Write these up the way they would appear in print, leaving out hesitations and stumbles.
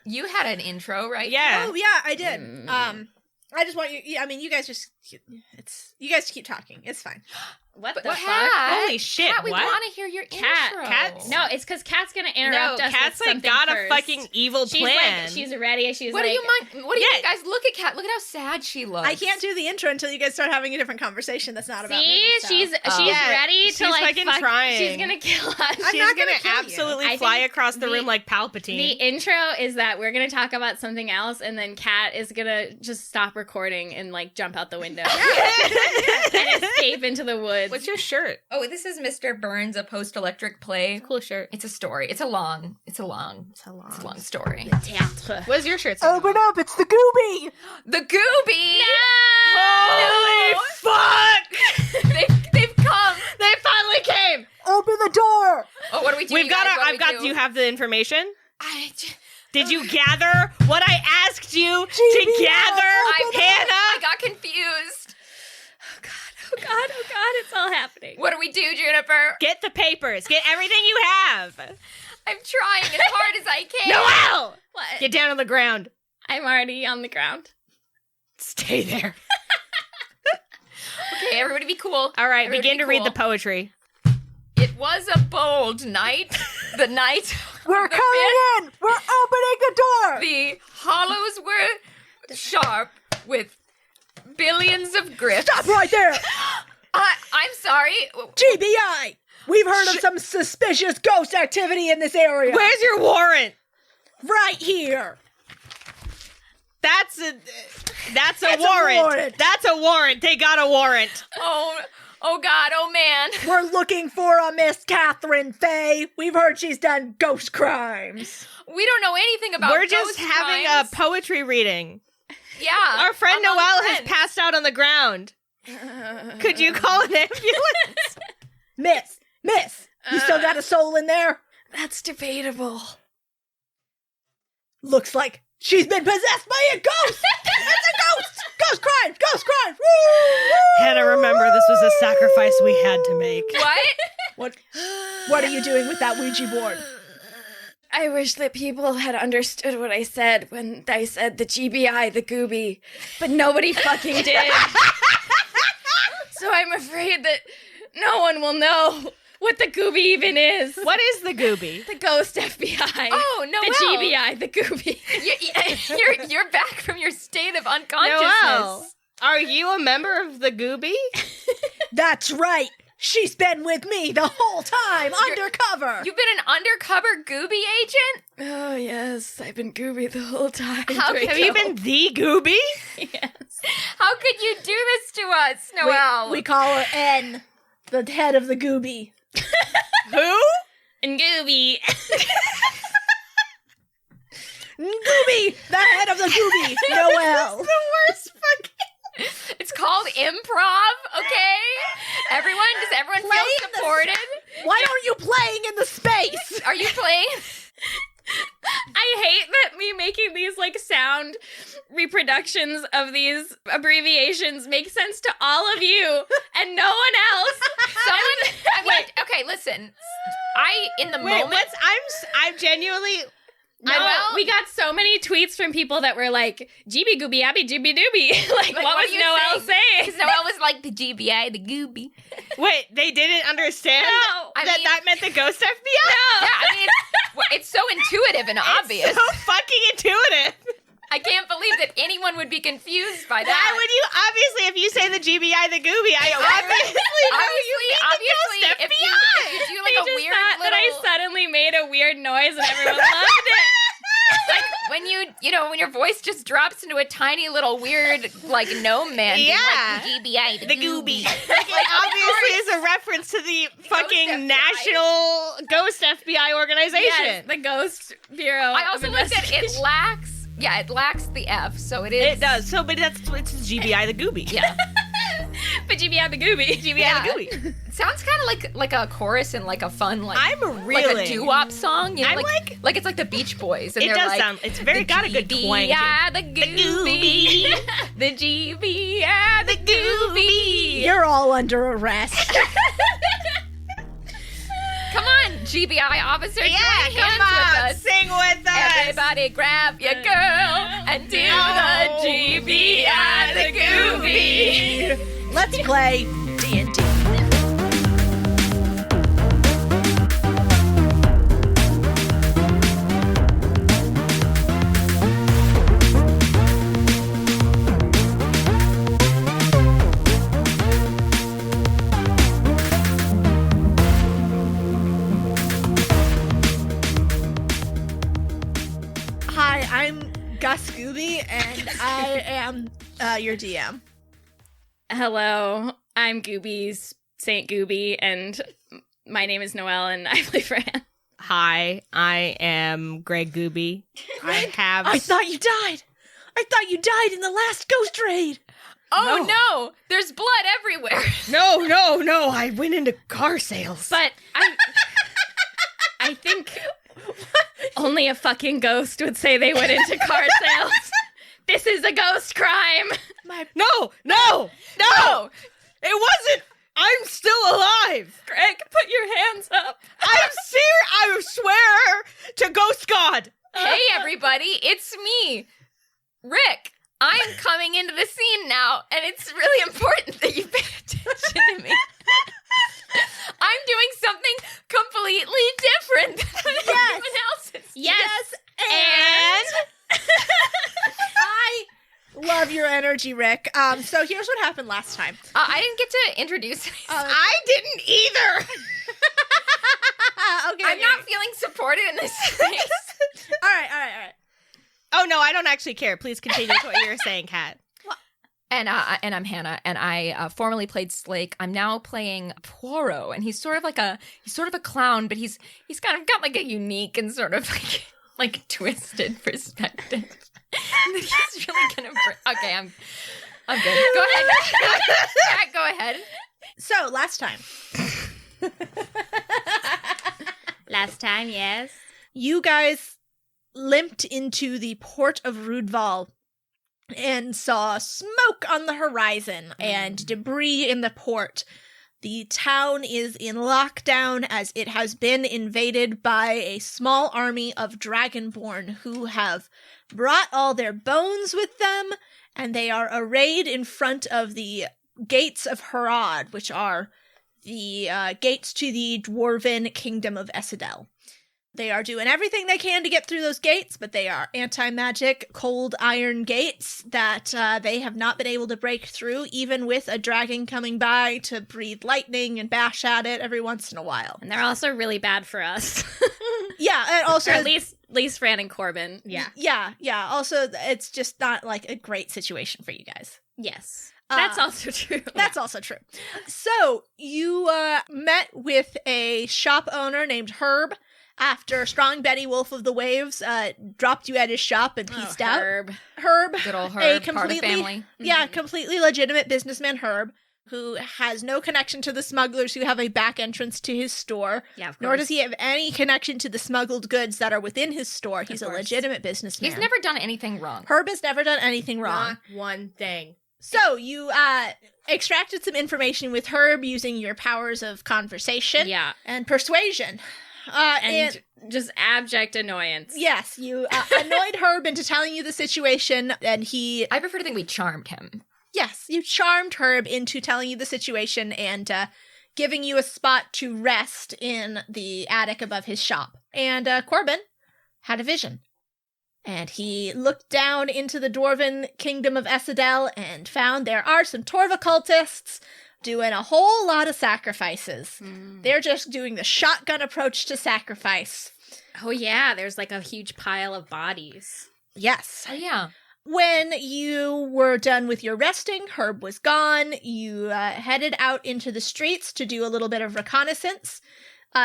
You had an intro, right? Yeah. Oh, yeah, I did. I just want you, I mean, you guys you guys keep talking. It's fine. What the Kat, fuck? Holy shit, Kat, we what? want to hear your intro. Kat, no, it's because Kat's gonna interrupt us. Kat's with like something got first. a fucking evil plan. Like, she's ready. She's What like, do you mind? What do you think, guys? Look at Kat. Look at how sad she looks. I can't do the intro until you guys start having a different conversation that's not about see, me. So. she's Yeah, ready to she's like fucking fuck. trying. She's gonna kill us. I'm She's not gonna gonna kill you. absolutely I fly think across the room like Palpatine. The intro is that we're gonna talk about something else, and then Kat is gonna just stop recording and like jump out the window and escape into the woods. What's your shirt? Oh, this is Mr. Burns, a post-electric play. Cool shirt. It's a story. It's a long story. What's your shirt? Open up, it's the Gooby! The Gooby! Holy fuck! They've come. They finally came! Open the door! Oh, what do we do? We've got guys? our, What I've got, do you have the information? Did you gather what I asked you to gather, Hannah? I got confused. Oh god, it's all happening. What do we do, Juniper? Get the papers. Get everything you have. I'm trying as hard as I can. Noelle! What? Get down on the ground. I'm already on the ground. Stay there. Okay, everybody be cool. All right, Everybody begin be to read cool. the poetry. It was a bold night. The night. We're the coming in! We're opening the door! The hollows were sharp with billions of grips. Stop right there! I'm sorry. GBI! We've heard of some suspicious ghost activity in this area. Where's your warrant? Right here. That's a That's a warrant. warrant. That's a warrant. They got a warrant. Oh God, oh man. We're looking for a Miss Catherine Fay. We've heard she's done ghost crimes. We don't know anything about We're just ghost having crimes. a poetry reading. Yeah. Our friend among Noelle friends. has passed out on the ground. Could you call an ambulance? Miss, you still got a soul in there? That's debatable. Looks like she's been possessed by a ghost! It's a ghost! Ghost crimes! Ghost crimes! Woo! Hannah, remember this was a sacrifice we had to make. What? What are you doing with that Ouija board? I wish that people had understood what I said when I said the GBI, the Gooby, but nobody fucking did. So I'm afraid that no one will know what the Gooby even is. What is the Gooby? The ghost FBI. Oh, Noelle. The GBI, the Gooby. You're back from your state of unconsciousness. Noelle, are you a member of the Gooby? That's right! She's been with me the whole time, undercover! You've been an undercover Gooby agent? Oh, yes. I've been Gooby the whole time. Have you been the Gooby? Yes. How could you do this to us, Noelle? We call her N, the head of the Gooby. Who? And Gooby. Gooby! The head of the Gooby! Noelle! The worst fucking... It's called improv, okay? Does everyone Play feel in the supported? Why aren't you playing in the space? Are you playing? I hate that me making these like sound reproductions of these abbreviations make sense to all of you and no one else. Okay, listen. In the Wait, moment. I'm genuinely... No, we got so many tweets from people that were like, "Jeeby gooby abby jibby dooby." Like, what are was you Noelle saying? Because Noelle was like the GBI, the Gooby. Wait, they didn't understand No, that meant the ghost FBI? Yeah, I mean, it's so intuitive and obvious. It's so fucking intuitive. I can't believe that anyone would be confused by that. Why would you? Obviously, if you say the GBI, the Gooby, I obviously know you mean obviously, the if ghost you FBI. do like They a just weird thought little, that I suddenly made a weird noise and everyone loved it. like when when your voice just drops into a tiny little weird like gnome man, being Yeah. like the GBI, The Gooby. Like, It obviously is a reference to the fucking FBI. National Ghost FBI organization. Yes, the Ghost Bureau. I also of like that it Investigation. lacks the F, so it is. It does. So, but it's GBI, the Gooby. Yeah. But GBI the Gooby. GBI, Yeah. the Gooby. It sounds kind of like a chorus in like a fun like I'm like really... a doo-wop song. You know, I'm like it's like the Beach Boys. And It they're does like, sound... It's very got a good twang to it. GBI, the Gooby, the GBI, the Gooby. You're all under arrest. Come on, GBI officer Yeah, join hands come on, with us. sing with us. Everybody grab your girl and do the GBI, the Gooby. Let's play D&D. Hi, I'm Gus Gooby, and I am your DM. Hello, I'm Gooby's Saint Gooby, and my name is Noelle, and I play Fran. Hi, I am Greg Gooby. I thought you died. I thought you died in the last ghost raid. Oh no, there's blood everywhere. No, I went into car sales. But I think only a fucking ghost would say they went into car sales. This is a ghost crime. No! It wasn't! I'm still alive! Greg, put your hands up. I'm serious! I swear to Ghost God! Hey everybody, it's me, Rick. I'm coming into the scene now, and it's really important that you pay attention to me. I'm doing something completely different than everyone else is. Yes, And I love your energy, Rick. So here's what happened last time. I didn't get to introduce myself. I didn't either! Okay. I'm not feeling supported in this space. All right. Oh no, I don't actually care. Please continue with what you were saying, Kat. And I'm Hannah, and I formerly played Slake. I'm now playing Poirot, and he's sort of a clown, but he's kind of got like a unique and sort of like twisted perspective. And that he's really gonna okay, I'm good. Go ahead. Kat, go ahead. So last time, Yes. you guys limped into the port of Rudval and saw smoke on the horizon and debris in the port. The town is in lockdown as it has been invaded by a small army of Dragonborn who have brought all their bones with them, and they are arrayed in front of the gates of Harad, which are the gates to the dwarven kingdom of Essedel. They are doing everything they can to get through those gates, but they are anti-magic, cold iron gates that they have not been able to break through, even with a dragon coming by to breathe lightning and bash at it every once in a while. and they're also really bad for us. Yeah, and also... Or at least Fran and Corbin. Yeah. Yeah. Also, it's just not, like, a great situation for you guys. Yes. That's Uh, also true. That's also true. So, you met with a shop owner named Herb after Strong Betty Wolf of the Waves dropped you at his shop and pieced out. Herb. Good old A Herb, part of completely- family. Yeah, completely legitimate businessman Herb, who has no connection to the smugglers who have a back entrance to his store. Yeah, of course. Nor does he have any connection to the smuggled goods that are within his store. He's a course. legitimate businessman. He's never done anything wrong. Herb has never done anything wrong. Not one thing. So you extracted some information with Herb using your powers of conversation Yeah. and persuasion. And just abject annoyance. Yes, you annoyed Herb into telling you the situation, and he... I prefer to think we charmed him. Yes, you charmed Herb into telling you the situation and giving you a spot to rest in the attic above his shop. And Corbin had a vision. And he looked down into the dwarven kingdom of Essedel and found there are some Torva cultists doing a whole lot of sacrifices. They're just doing the shotgun approach to sacrifice. Oh, yeah. There's like a huge pile of bodies. Yes. Oh yeah. When you were done with your resting, Herb was gone. You headed out into the streets to do a little bit of reconnaissance.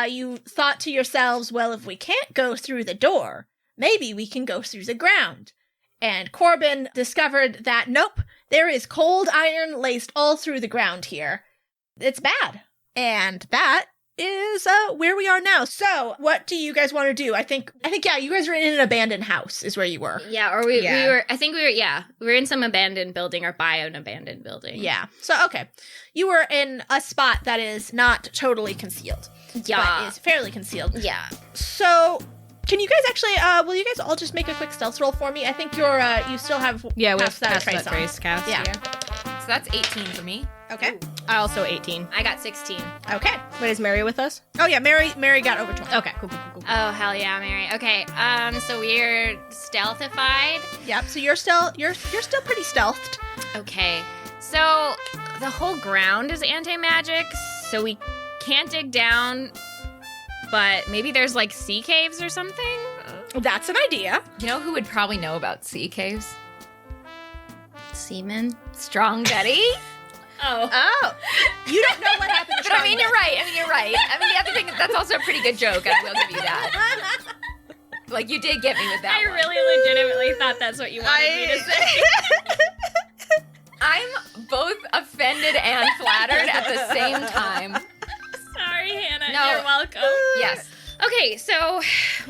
You thought to yourselves, well, if we can't go through the door, maybe we can go through the ground. And Corbin discovered that, nope, there is cold iron laced all through the ground here. It's bad. And that is where we are now. So, what do you guys want to do? I think, yeah, you guys are in an abandoned house is where you were. Yeah, or we were, I think we were in some abandoned building or by an abandoned building. Yeah. So, okay. You were in a spot that is not totally concealed. Yeah. But is fairly concealed. Yeah. So, can you guys actually, will you guys all just make a quick stealth roll for me? I think you're, you still have we have pass that trace on. trace cast. Yeah. So that's 18 for me. Okay. I also 18. I got 16. Okay. Wait, is Mary with us? Oh, yeah, Mary got over 20. Okay, cool. Oh, hell yeah, Mary. Okay, so we're stealthified. Yep, so you're still pretty stealthed. Okay, so the whole ground is anti-magic, so we can't dig down, but maybe there's like sea caves or something? That's an idea. You know who would probably know about sea caves? Seamen? Strong Betty. Oh. You don't know what happened to But I mean, you're right. I mean, you have to think that's also a pretty good joke. I will give you that. Like, you did get me with that I one. really legitimately thought that's what you wanted me to say. I'm both offended and flattered at the same time. Sorry, Hannah. No. You're welcome. Yes. Okay, so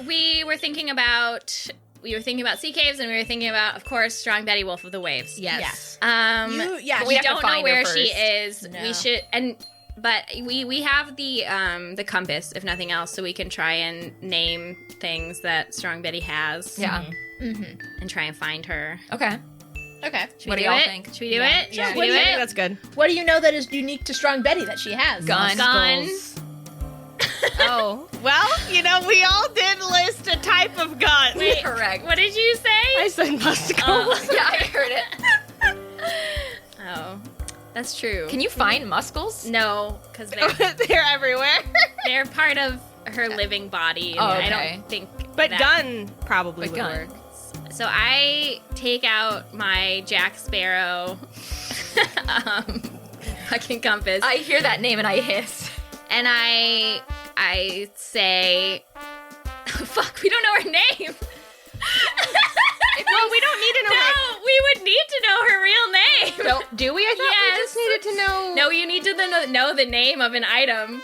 we were thinking about sea caves, and we were thinking about, of course, Strong Betty, Wolf of the Waves. Yes. But we we have to don't know find her where first. she is. No. We should, but we have the compass, if nothing else, so we can try and name things that Strong Betty has. Yeah. Mm-hmm. And try and find her. Okay. Okay. Should What we do y'all it? think? Should we do Yeah. it? Yeah. Should What we do do you I it? think that's good. What do you know that is unique to Strong Betty that she has? Gun. Gun. Oh, well, we all did list a type of gun. Wait, Correct. what did you say? I said muscles. Oh. Yeah, I heard it. Oh, that's true. Can you find muscles? No, because They're everywhere. they're part of her living body. And Oh, I okay. don't think But that gun probably But would gun. work. So I take out my Jack Sparrow fucking compass, I hear that name and I hiss. and I say, fuck, we don't know her name. Well, we don't need to know. No, we would need to know her real name. No, do we? I thought we Yes. just needed to know. No, you need to know the name of an item.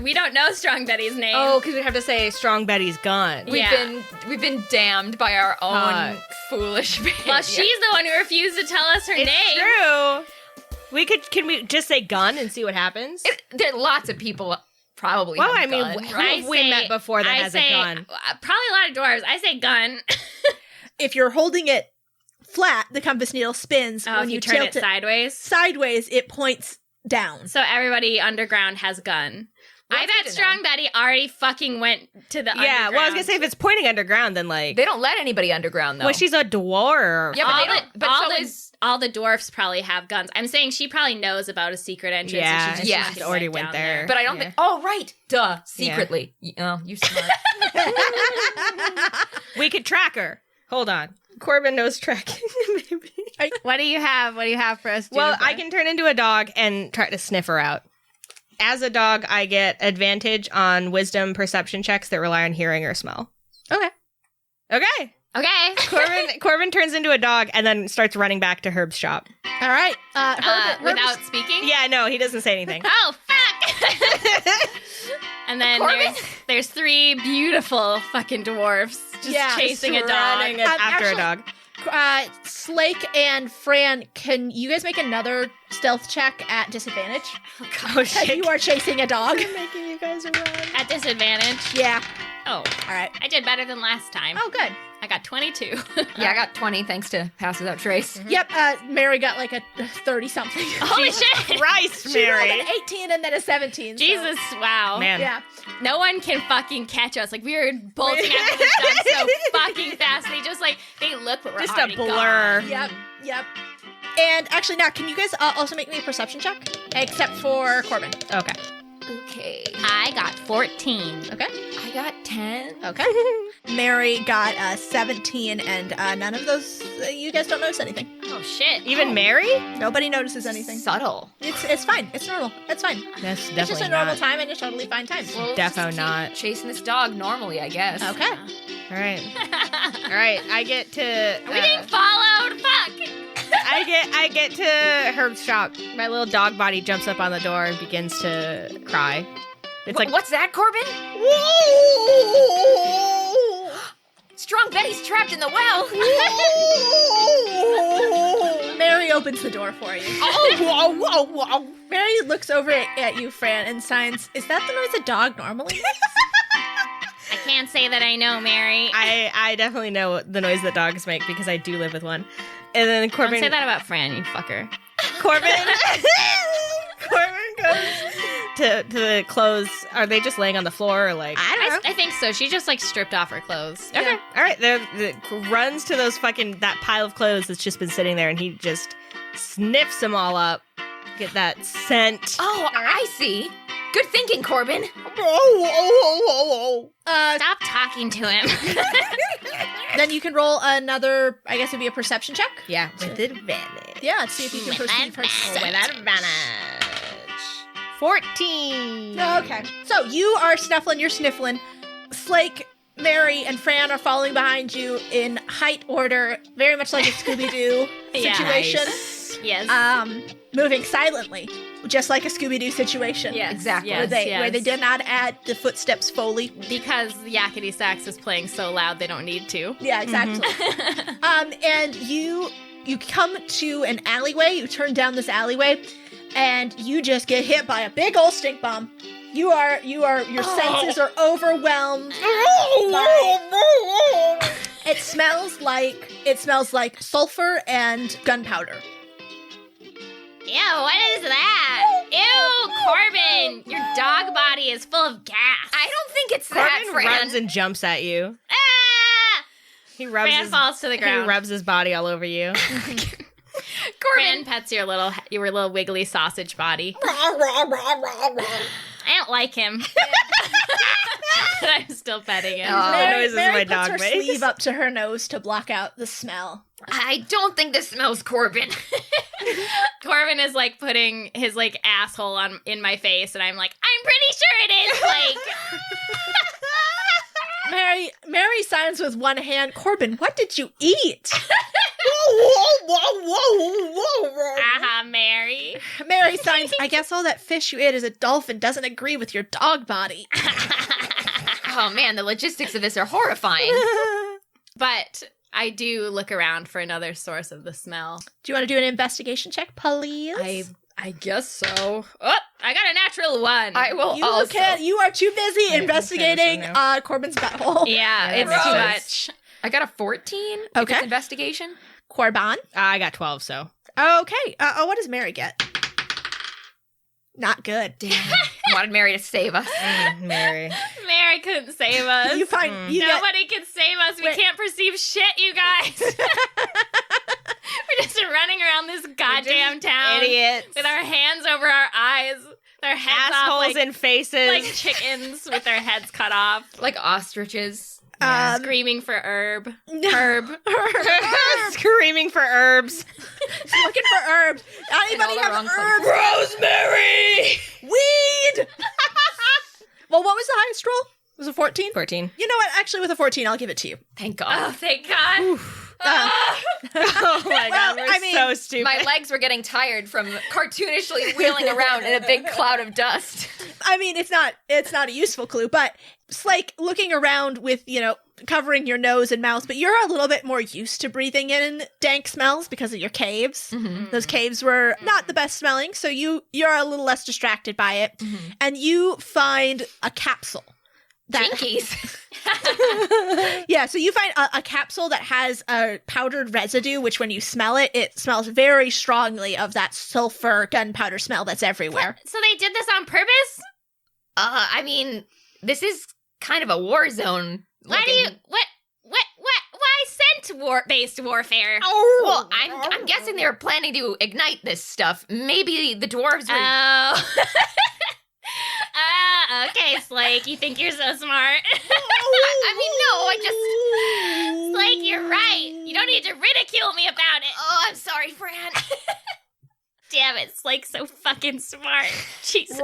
We don't know Strong Betty's name. Oh, because we have to say Strong Betty's gun. Yeah. We've been damned by our own foolish behavior. Well, she's the one who refused to tell us her It's name. true. Can we just say gun and see what happens? There are lots of people probably. Well, have I mean, guns, who right? have we met before that has a gun? Probably a lot of dwarves. I say gun. If you're holding it flat, the compass needle spins. Oh, when if you tilt turn it sideways. sideways, it points down. So everybody underground has gun. Well, I that's bet good to Strong Betty already fucking went to the underground. Yeah, well, I was gonna say if it's pointing underground, then like, They don't let anybody underground though. well, she's a dwarf. Yeah, but they don't. But so is all the dwarfs probably have guns. I'm saying she probably knows about a secret entrance. Yeah, and she just yeah. fucking already went down there. But I don't Yeah. think. Oh, right. Duh. Secretly. Oh, you smart. We could track her. Hold on, Corbin knows tracking. Maybe. What do you have? What do you have for us? Well, Jennifer? I can turn into a dog and try to sniff her out. As a dog, I get advantage on wisdom perception checks that rely on hearing or smell. Okay. Okay. Okay. Corbin turns into a dog and then starts running back to Herb's shop. All right. Herbert, without speaking? Yeah, no, he doesn't say anything. Oh, fuck! And then Corbin? there's three beautiful fucking dwarfs just chasing a dog. running after actually- a dog. Slake and Fran, can you guys make another stealth check at disadvantage? Oh, shit. You are chasing a dog. I'm making you guys run. At disadvantage. Yeah. Oh, All right. I did better than last time. Oh, good. I got 22. Yeah, I got 20 thanks to Pass Without Trace. Yep. Mary got like a 30-something. Holy shit! Christ, She rolled Mary. an 18 and then a 17. so- Jesus, wow. Man. Yeah. No one can fucking catch us. Like, we were bolting after this gun so fucking fast. They look, but we're Just a already blur. gone. Yep. And actually, now, can you guys also make me a perception check? Except for Corbin. Okay. Okay. I got 14. Okay. I got 10. Okay. Mary got 17, and none of those, you guys don't notice anything. Oh, shit. Even Mary? Nobody notices anything. Subtle. It's fine. It's normal. It's fine. That's It's just definitely a normal not. time and a totally fine time. Well, Defo just keep not. chasing this dog normally, I guess. Okay. All right. All right. I get to. We didn't followed. Fuck. I get to Herb's shop. My little dog body jumps up on the door and begins to cry. It's like, what's that, Corbin? Strong Betty's trapped in the well. Mary opens the door for you. Mary looks over at you, Fran, and signs, is that the noise a dog normally makes? I can't say that I know, Mary. I definitely know the noise that dogs make because I do live with one. And then Corbin... Don't say that about Fran, you fucker. Corbin goes to the clothes. Are they just laying on the floor or like... I don't know. I think so. She just like stripped off her clothes. Okay. Yeah. All right. Runs to those that pile of clothes that's just been sitting there and he just sniffs them all up. Get that scent. Oh, I see. Good thinking, Corbin. Stop talking to him. Then you can roll another, I guess it'd be a perception check. Yeah, with advantage. Yeah, see if you can proceed first. With advantage. 14. Okay. So you are snuffling, you're sniffling. Slake, Mary, and Fran are following behind you in height order, very much like a Scooby-Doo situation. Nice. Yes. Moving silently, just like a Scooby-Doo situation. Yes, exactly. Yes, Where they did not add the footsteps Foley. Because Yakety Sax is playing so loud, they don't need to. Yeah, exactly. And you come to an alleyway. You turn down this alleyway, and you just get hit by a big old stink bomb. Your senses are overwhelmed. It smells like sulfur and gunpowder. Ew, what is that? Ew, Corbin, your dog body is full of gas. I don't think it's Corbin that, Fran. runs and jumps at you. Ah! He rubs Fran falls to the He ground. rubs his body all over you. Fran pets your little wiggly sausage body. I don't like him. But I'm still petting him. The noises Mary my dog puts her makes. sleeve up to her nose to block out the smell. I don't think this smells Corbin. Corbin is like putting his like asshole in my face, and I'm like, I'm pretty sure it is. Like, Mary signs with one hand. Corbin, what did you eat? Mary. Mary signs, I guess all that fish you ate as a dolphin doesn't agree with your dog body. Oh man, the logistics of this are horrifying. But I do look around for another source of the smell. Do you want to do an investigation check, please? I guess so. Oh, I got a natural 1. I will also. You are too busy Yeah, investigating Corbin's butthole. Yeah, it's Gross. too much. I got a 14. Okay. If it's investigation. Corban. I got 12, so. Okay. What does Mary get? Not good. Damn. I wanted Mary to save us. Mary. Mary couldn't save us. You find you get, Nobody can save us. We can't perceive shit, you guys. We're just running around this goddamn town. Idiots. With our hands over our eyes. With our heads Assholes off like, in faces. like chickens with their heads cut off. Like ostriches. Screaming for herb. Herb. Screaming for herbs. Looking for herbs. Anybody the have wrong herbs? Rosemary! Weed! Well, what was the highest roll? Was it 14? 14. You know what? Actually, with a 14, I'll give it to you. Thank God. Oh, thank God. Oh my God, we're so stupid. My legs were getting tired from cartoonishly wheeling around in a big cloud of dust. I mean, it's not a useful clue, but it's like looking around with, covering your nose and mouth, but you're a little bit more used to breathing in dank smells because of your caves. Mm-hmm. Those caves were not the best smelling, so you're a little less distracted by it. Mm-hmm. And you find a capsule. Jinkies. Yeah, so you find a capsule that has a powdered residue, which when you smell it, it smells very strongly of that sulfur gunpowder smell that's everywhere. So they did this on purpose? I mean, this is kind of a war zone. Why scent-based warfare? Well, I'm guessing they were planning to ignite this stuff. Maybe the dwarves were... Oh. Okay, Slake, you think you're so smart? I mean, no, I just... Slake, you're right. You don't need to ridicule me about it. Oh, I'm sorry, Fran. Damn it, Slake's so fucking smart. Jesus.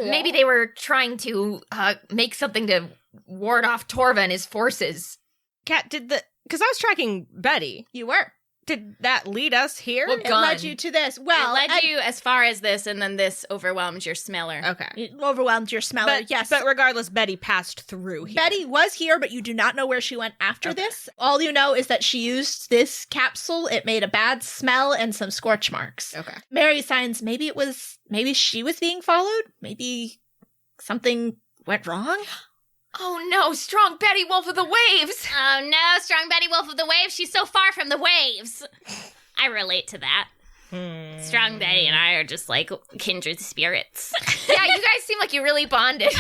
Maybe they were trying to make something to ward off Torva and his forces. Kat, because I was tracking Betty. You were. did that lead us here? Well, It led you to this. Well, it led you as far as this, and then this overwhelmed your smeller. Okay. it overwhelmed your smeller. Yes. But regardless, Betty passed through here. Betty was here, but you do not know where she went after this. All you know is that she used this capsule. It made a bad smell and some scorch marks. Okay. Mary signs maybe she was being followed. Maybe something went wrong. Oh no, strong Betty Wolf of the waves! Oh no, strong Betty Wolf of the waves. She's so far from the waves. I relate to that. Strong Betty and I are just like kindred spirits. Yeah, you guys seem like you really bonded.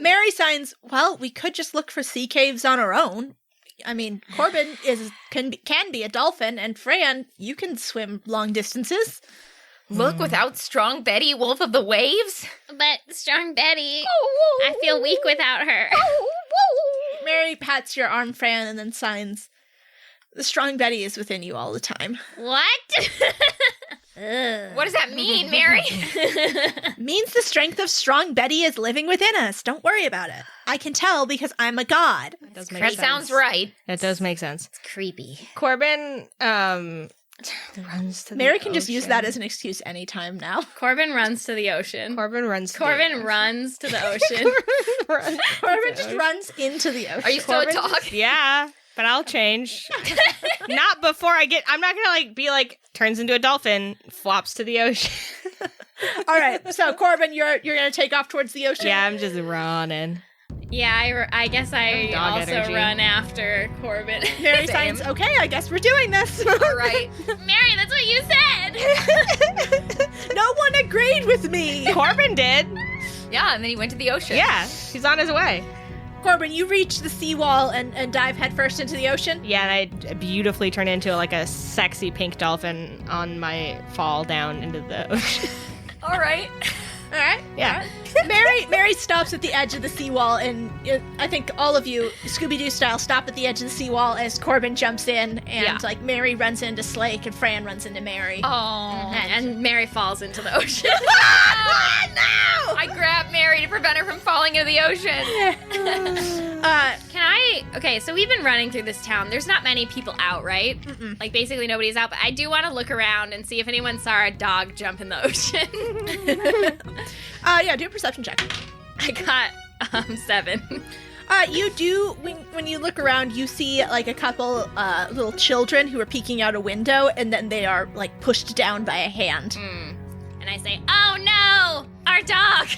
Mary signs, well, we could just look for sea caves on our own. I mean, Corbin can be a dolphin, and Fran, you can swim long distances. Look without strong Betty Wolf of the waves? But strong Betty, I feel weak without her. Mary pats your arm, Fran, and then signs, the strong Betty is within you all the time. What? What does that mean, Mary? Means the strength of strong Betty is living within us. Don't worry about it. I can tell because I'm a god. That does make That sense. sounds right. That does make sense. It's creepy. Corbin, runs to Mary the can just use ocean. that as an excuse anytime now. Corbin runs to the ocean. Corbin runs. Corbin runs to the ocean. runs. Corbin just runs into the ocean. Are you still a Corbin dog? Yeah, but I'll change. Not before I get. I'm not gonna be turns into a dolphin, flops to the ocean. All right, so Corbin, you're gonna take off towards the ocean. Yeah, I'm just running. Yeah, I guess I Dog also energy. run after Corbin. Mary Same. signs, okay, I guess we're doing this. All right. Mary, that's what you said. No one agreed with me. Corbin did. Yeah, and then he went to the ocean. Yeah, he's on his way. Corbin, you reach the seawall and dive headfirst into the ocean. Yeah, and I beautifully turn into a sexy pink dolphin on my fall down into the ocean. All right. All right. Yeah. Mary stops at the edge of the seawall, and I think all of you, Scooby-Doo style, stop at the edge of the seawall as Corbin jumps in, and Yeah. Mary runs into Slake, and Fran runs into Mary. Oh. And Mary falls into the ocean. No! I grabbed Mary to prevent her from falling into the ocean. Okay, so we've been running through this town. There's not many people out, right? Mm-mm. Like, basically nobody's out, but I do want to look around and see if anyone saw a dog jump in the ocean. Yeah, do a perception check. I got 7. You do, when you look around, you see a couple little children who are peeking out a window, and then they are pushed down by a hand. And I say, oh no, our dog.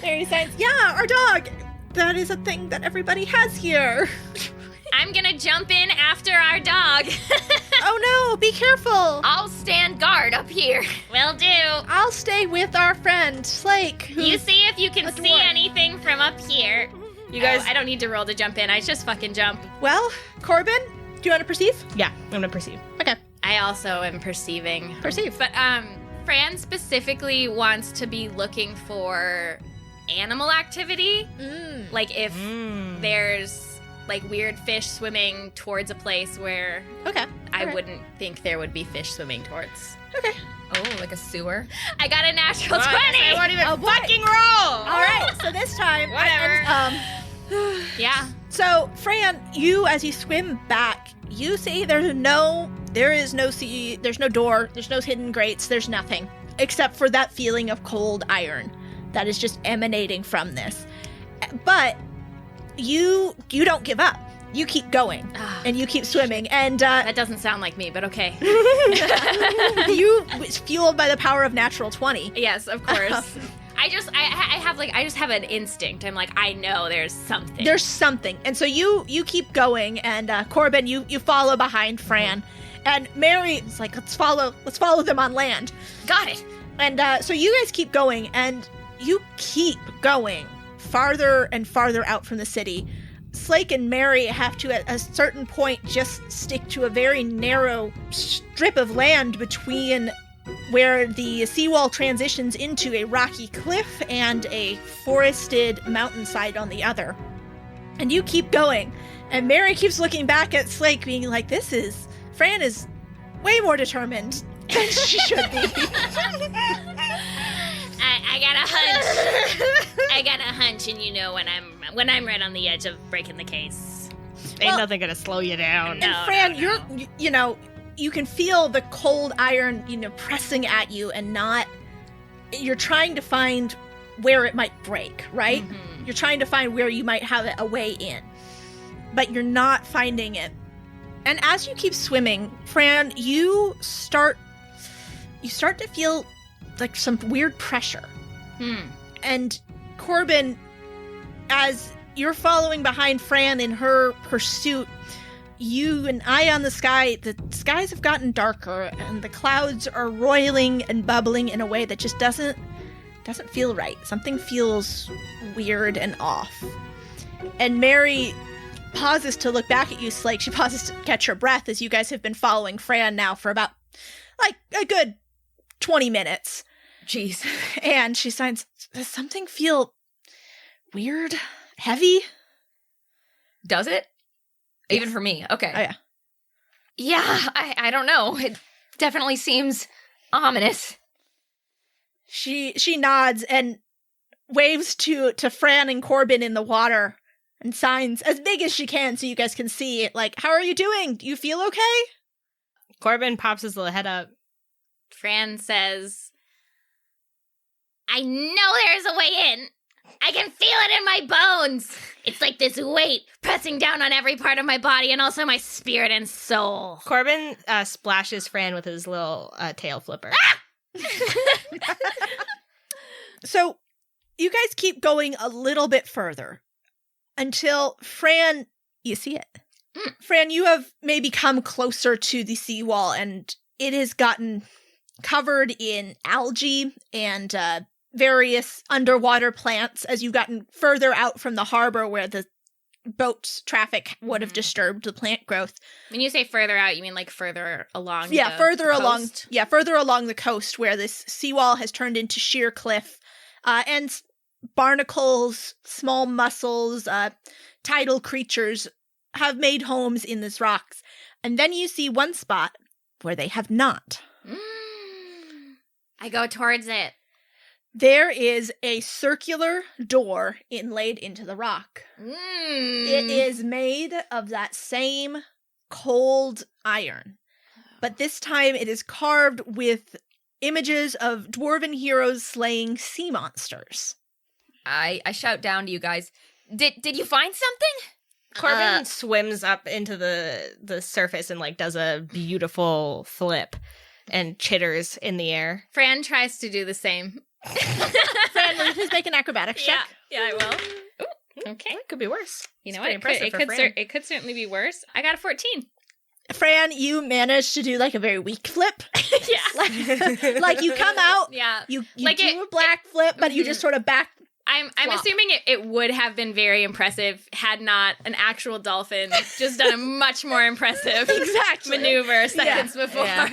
Mary signs, yeah, our dog. That is a thing that everybody has here. I'm gonna jump in after our dog. Oh no, be careful. I'll stand guard up here. Will do. I'll stay with our friend, Slake. You who's- see if you can a see dwarf. anything from up here. You guys. I don't need to roll to jump in. I just fucking jump. Well, Corbin, do you want to perceive? Yeah, I'm gonna perceive. Okay, I also am perceiving. perceive. But Fran specifically wants to be looking for animal activity. Like if there's weird fish swimming towards a place where Okay. I Alright. wouldn't think there would be fish swimming towards. Okay. Oh, like a sewer? I got a natural 20. I won't even Oh, boy. fucking roll. All right. So this time, Whatever. Yeah. So Fran, as you swim back, you see there is no sea, there's no door, there's no hidden grates, there's nothing except for that feeling of cold iron that is just emanating from this. But you don't give up. You keep going and you keep swimming, and That doesn't sound like me, but okay. you, fueled by the power of natural 20. Yes, of course. I just have an instinct. I'm like, I know there's something. There's something, and so you keep going, and Corbin, you follow behind Fran, and Mary is like, let's follow them on land. Got it. And so you guys keep going, and you keep going farther and farther out from the city. Slake and Mary have to, at a certain point, just stick to a very narrow strip of land between where the seawall transitions into a rocky cliff and a forested mountainside on the other. And you keep going. And Mary keeps looking back at Slake, being like, Fran is way more determined than she should be. I got a hunch. I got a hunch, and when I'm right on the edge of breaking the case. Ain't nothing gonna slow you down. And Fran, you can feel the cold iron, pressing at you and you're trying to find where it might break, right? Mm-hmm. You're trying to find where you might have a way in, but you're not finding it. And as you keep swimming, Fran, you start to feel like some weird pressure. And Corbin, as you're following behind Fran in her pursuit, you and eye on the sky, the skies have gotten darker and the clouds are roiling and bubbling in a way that just doesn't feel right. Something feels weird and off. And Mary pauses to look back at you, Slake. She pauses to catch her breath as you guys have been following Fran now for about, like, a good 20 minutes. Jeez. And she signs, does something feel weird? Heavy? Does it? Yes. Even for me. Okay. Oh, yeah. Yeah, I don't know. It definitely seems ominous. She nods and waves to Fran and Corbin in the water and signs as big as she can so you guys can see it. Like, how are you doing? Do you feel okay? Corbin pops his little head up. Fran says, I know there's a way in. I can feel it in my bones. It's like this weight pressing down on every part of my body and also my spirit and soul. Corbin splashes Fran with his little tail flipper. So you guys keep going a little bit further until Fran, you see it. Fran, you have maybe come closer to the seawall and it has gotten covered in algae and various underwater plants as you've gotten further out from the harbor where the boat's traffic would have disturbed the plant growth. When you say further out, you mean like further along the further coast? further along the coast where this seawall has turned into sheer cliff. And barnacles, small mussels, tidal creatures have made homes in these rocks. And then you see one spot where they have not. I go towards it. There is a circular door inlaid into the rock. It is made of that same cold iron. But this time it is carved with images of dwarven heroes slaying sea monsters. I shout down to you guys. Did you find something? Corbin swims up into the surface and like does a beautiful flip and chitters in the air. Fran tries to do the same. Fran, will you please make an acrobatics check? Yeah, I will. Ooh, okay. It could be worse. You know It's what? pretty impressive for Fran. It could certainly be worse. I got a 14. Fran, you managed to do like a very weak flip. Yeah. like you come out, Yeah. you Like do a black flip, but you just sort of back. I'm Flop. assuming it would have been very impressive had not an actual dolphin just done a much more impressive maneuver seconds before. Yeah.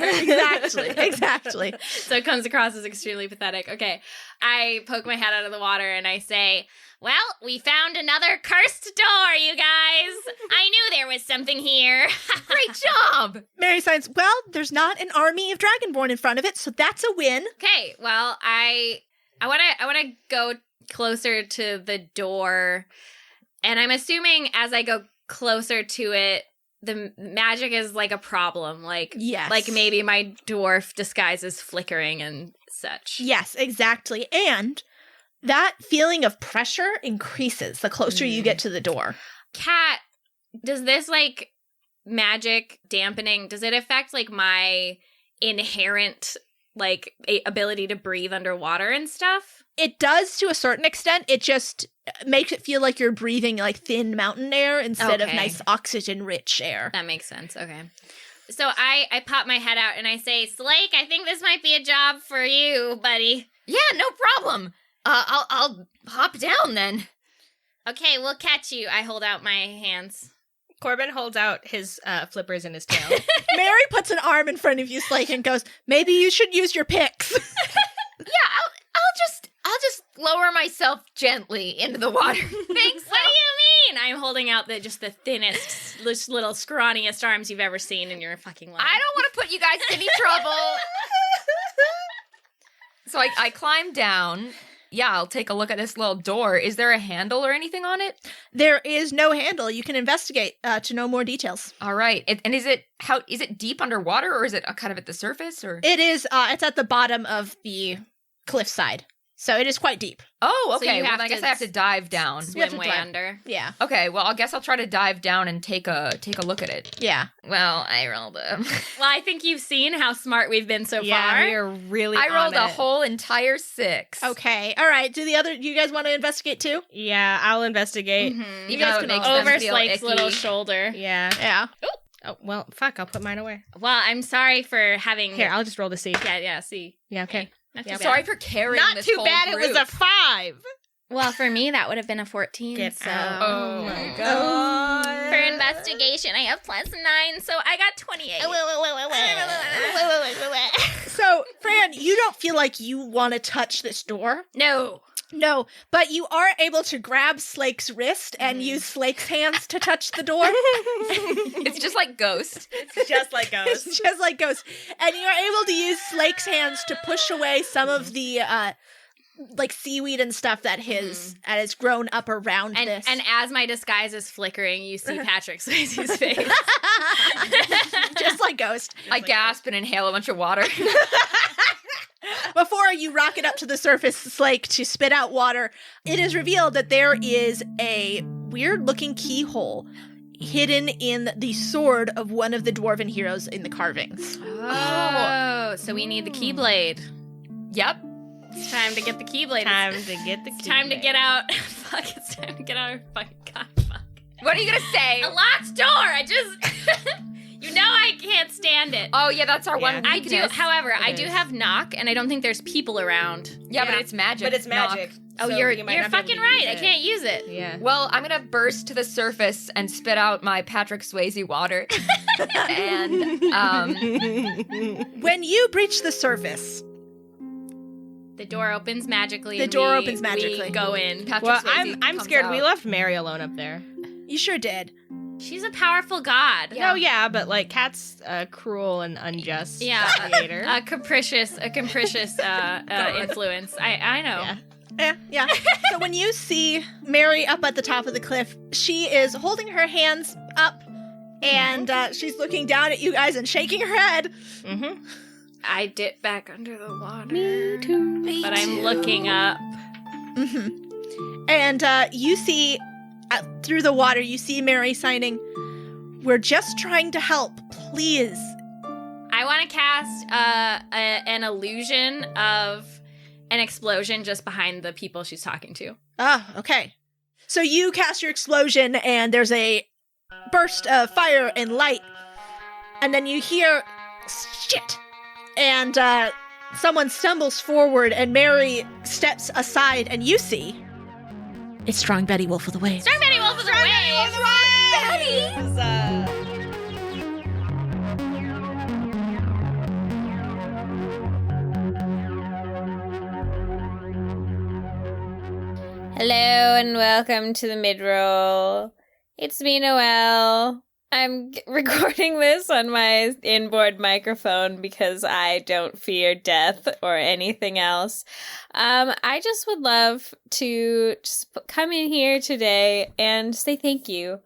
Exactly. So it comes across as extremely pathetic. Okay. I poke my head out of the water and I say, well, we found another cursed door, you guys. I knew there was something here. Great job. Mary signs, well, there's not an army of Dragonborn in front of it, so that's a win. Okay. Well, I want to go closer to the door, and I'm assuming as I go closer to it, the magic is like a problem. Like, yes. Like maybe my dwarf disguise is flickering and such. Yes, exactly. And that feeling of pressure increases the closer you get to the door. Kat, does this like magic dampening, does it affect like my inherent like ability to breathe underwater and stuff? It does to a certain extent. It just makes it feel like you're breathing like thin mountain air instead of Okay. nice oxygen-rich air. That makes sense. Okay. So I pop my head out and I say, Slake, I think this might be a job for you, buddy. Yeah, no problem. I'll hop down then. Okay, we'll catch you. I hold out my hands. Corbin holds out his flippers in his tail. Mary puts an arm in front of you, Slake, and goes, maybe you should use your picks. Yeah, I'll just lower myself gently into the water. Thanks. What do you mean? I'm holding out the thinnest, little scrawniest arms you've ever seen in your fucking life. I don't want to put you guys in any trouble. So I climb down yeah, I'll take a look at this little door. Is there a handle or anything on it? There is no handle. You can investigate to know more details. All right. And is it deep underwater, or is it kind of at the surface, or? It is. It's at the bottom of the cliffside, so it is quite deep. Oh, So you okay. Well, have I guess to I have to dive down. You have Swim to way dive. under. Yeah, Okay. Well, I guess I'll try to dive down and take a look at it. yeah. Well, I rolled a. Well, I think you've seen how smart we've been so Yeah, far. we are really I rolled on a it. whole entire 6. Okay, all right. Do you guys want to investigate too? Yeah, I'll investigate. Mhm. Even guys though can it makes all- them Over feel Slake's icky. little shoulder. Yeah. Yeah. Oh, well, fuck, I'll put mine away. Well, I'm sorry for having. Here, I'll just roll to see. Yeah, see. Yeah, okay. Not too Yeah, bad. Sorry for carrying Not this too whole bad it was group. a 5. Well, for me, that would have been a 14. Get so. out. Oh my god. For investigation, I have +9, so I got 28. So, Fran, you don't feel like you want to touch this door. No. No, but you are able to grab Slake's wrist and use Slake's hands to touch the door. It's just like Ghost. It's just like us. It's just like Ghost. And you're able to use Slake's hands to push away some of the like seaweed and stuff that has grown up around this. And as my disguise is flickering, you see Patrick Swayze's face. just like Ghost. I gasp and inhale a bunch of water. Before you rocket up to the surface, Slake, to spit out water, it is revealed that there is a weird-looking keyhole hidden in the sword of one of the dwarven heroes in the carvings. Oh, so we need the Keyblade. Yep. It's time to get the Keyblade. Time to get the It's time to get out. Fuck, it's time to get out of fucking God, fuck. What are you gonna say? A locked door! I just... You know I can't stand it. Oh yeah, that's our one I do, weakness. however, I It do is. have knock, and I don't think there's people around. Yeah, but it's magic. But it's magic. Oh, so you're you might not be able fucking to right. use I it. can't use it. Yeah. Well, I'm gonna burst to the surface and spit out my Patrick Swayze water. And When you breach the surface, The door opens magically. The and door we- opens magically. We go in. Patrick Well, Swayze I'm comes scared. out. We left Mary alone up there. you sure did. She's a powerful god. Yeah. Oh yeah, but like Cat's a cruel and unjust Yeah. creator. A capricious influence. I know. Yeah. Yeah. So when you see Mary up at the top of the cliff, she is holding her hands up and she's looking down at you guys and shaking her head. Mm-hmm. I dip back under the water. Me too. But I'm looking up. And you see, through the water, you see Mary signing, "We're just trying to help, please." I want to cast an illusion of an explosion just behind the people she's talking to. Ah, okay. So you cast your explosion and there's a burst of fire and light. And then you hear, shit. And someone stumbles forward and Mary steps aside and you see, it's Strong Betty Wolf of the Waves. Strong Betty Wolf of the Waves! Hello and welcome to the mid-roll. It's me, Noelle. I'm recording this on my inboard microphone because I don't fear death or anything else. I just would love to just come in here today and say thank you.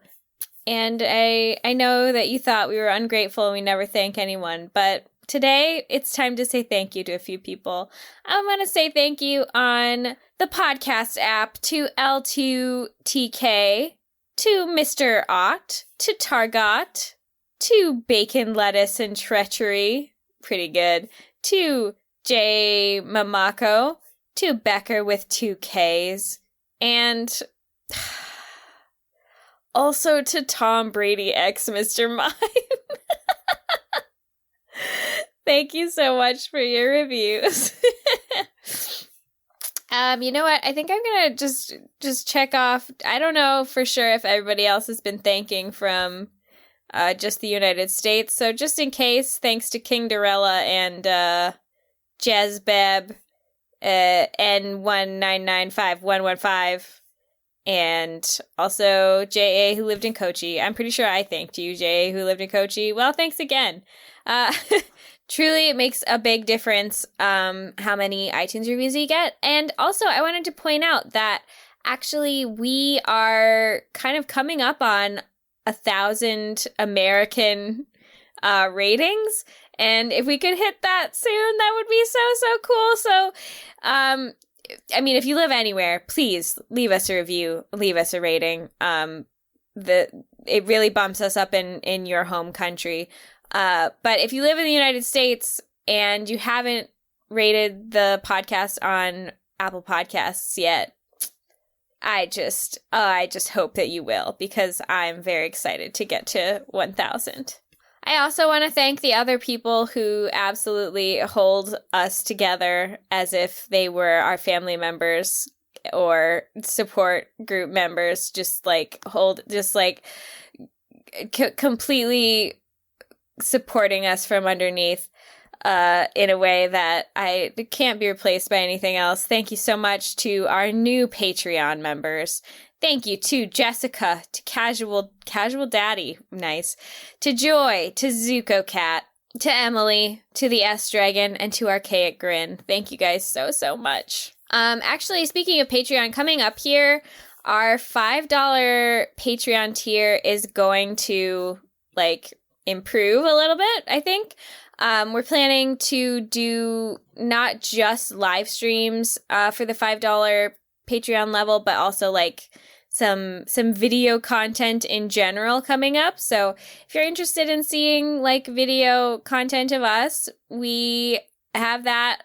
And I know that you thought we were ungrateful and we never thank anyone, but today it's time to say thank you to a few people. I want to say thank you on the podcast app to L2TK, to Mr. Ott, to Targot, to Bacon, Lettuce, and Treachery, pretty good, to J. Mamako, to Becker with 2 Ks, and also to Tom Brady X Mr. Mime. Thank you so much for your reviews. You know what? I think I'm gonna just check off. I don't know for sure if everybody else has been thanking from just the United States. So just in case, thanks to King Dorella and Jezbeb N1995115 And also J.A. who lived in Kochi. I'm pretty sure I thanked you, J.A. who lived in Kochi. Well, thanks again. Truly, it makes a big difference how many iTunes reviews you get. And also, I wanted to point out that actually we are kind of coming up on 1,000 American ratings. And if we could hit that soon, that would be so cool. So, I mean, if you live anywhere, please leave us a review, leave us a rating. It really bumps us up in your home country. But if you live in the United States and you haven't rated the podcast on Apple Podcasts yet, I just hope that you will, because I'm very excited to get to 1,000. I also want to thank the other people who absolutely hold us together as if they were our family members or support group members, completely supporting us from underneath in a way that it can't be replaced by anything else. Thank you so much to our new Patreon members. Thank you to Jessica, to Casual Daddy, nice, to Joy, to Zuko Cat, to Emily, to the S Dragon, and to Archaic Grin. Thank you guys so much. Actually, speaking of Patreon, coming up here, our $5 Patreon tier is going to improve a little bit, I think. We're planning to do not just live streams for the $5 Patreon level, but also some video content in general coming up. So if you're interested in seeing video content of us, we have that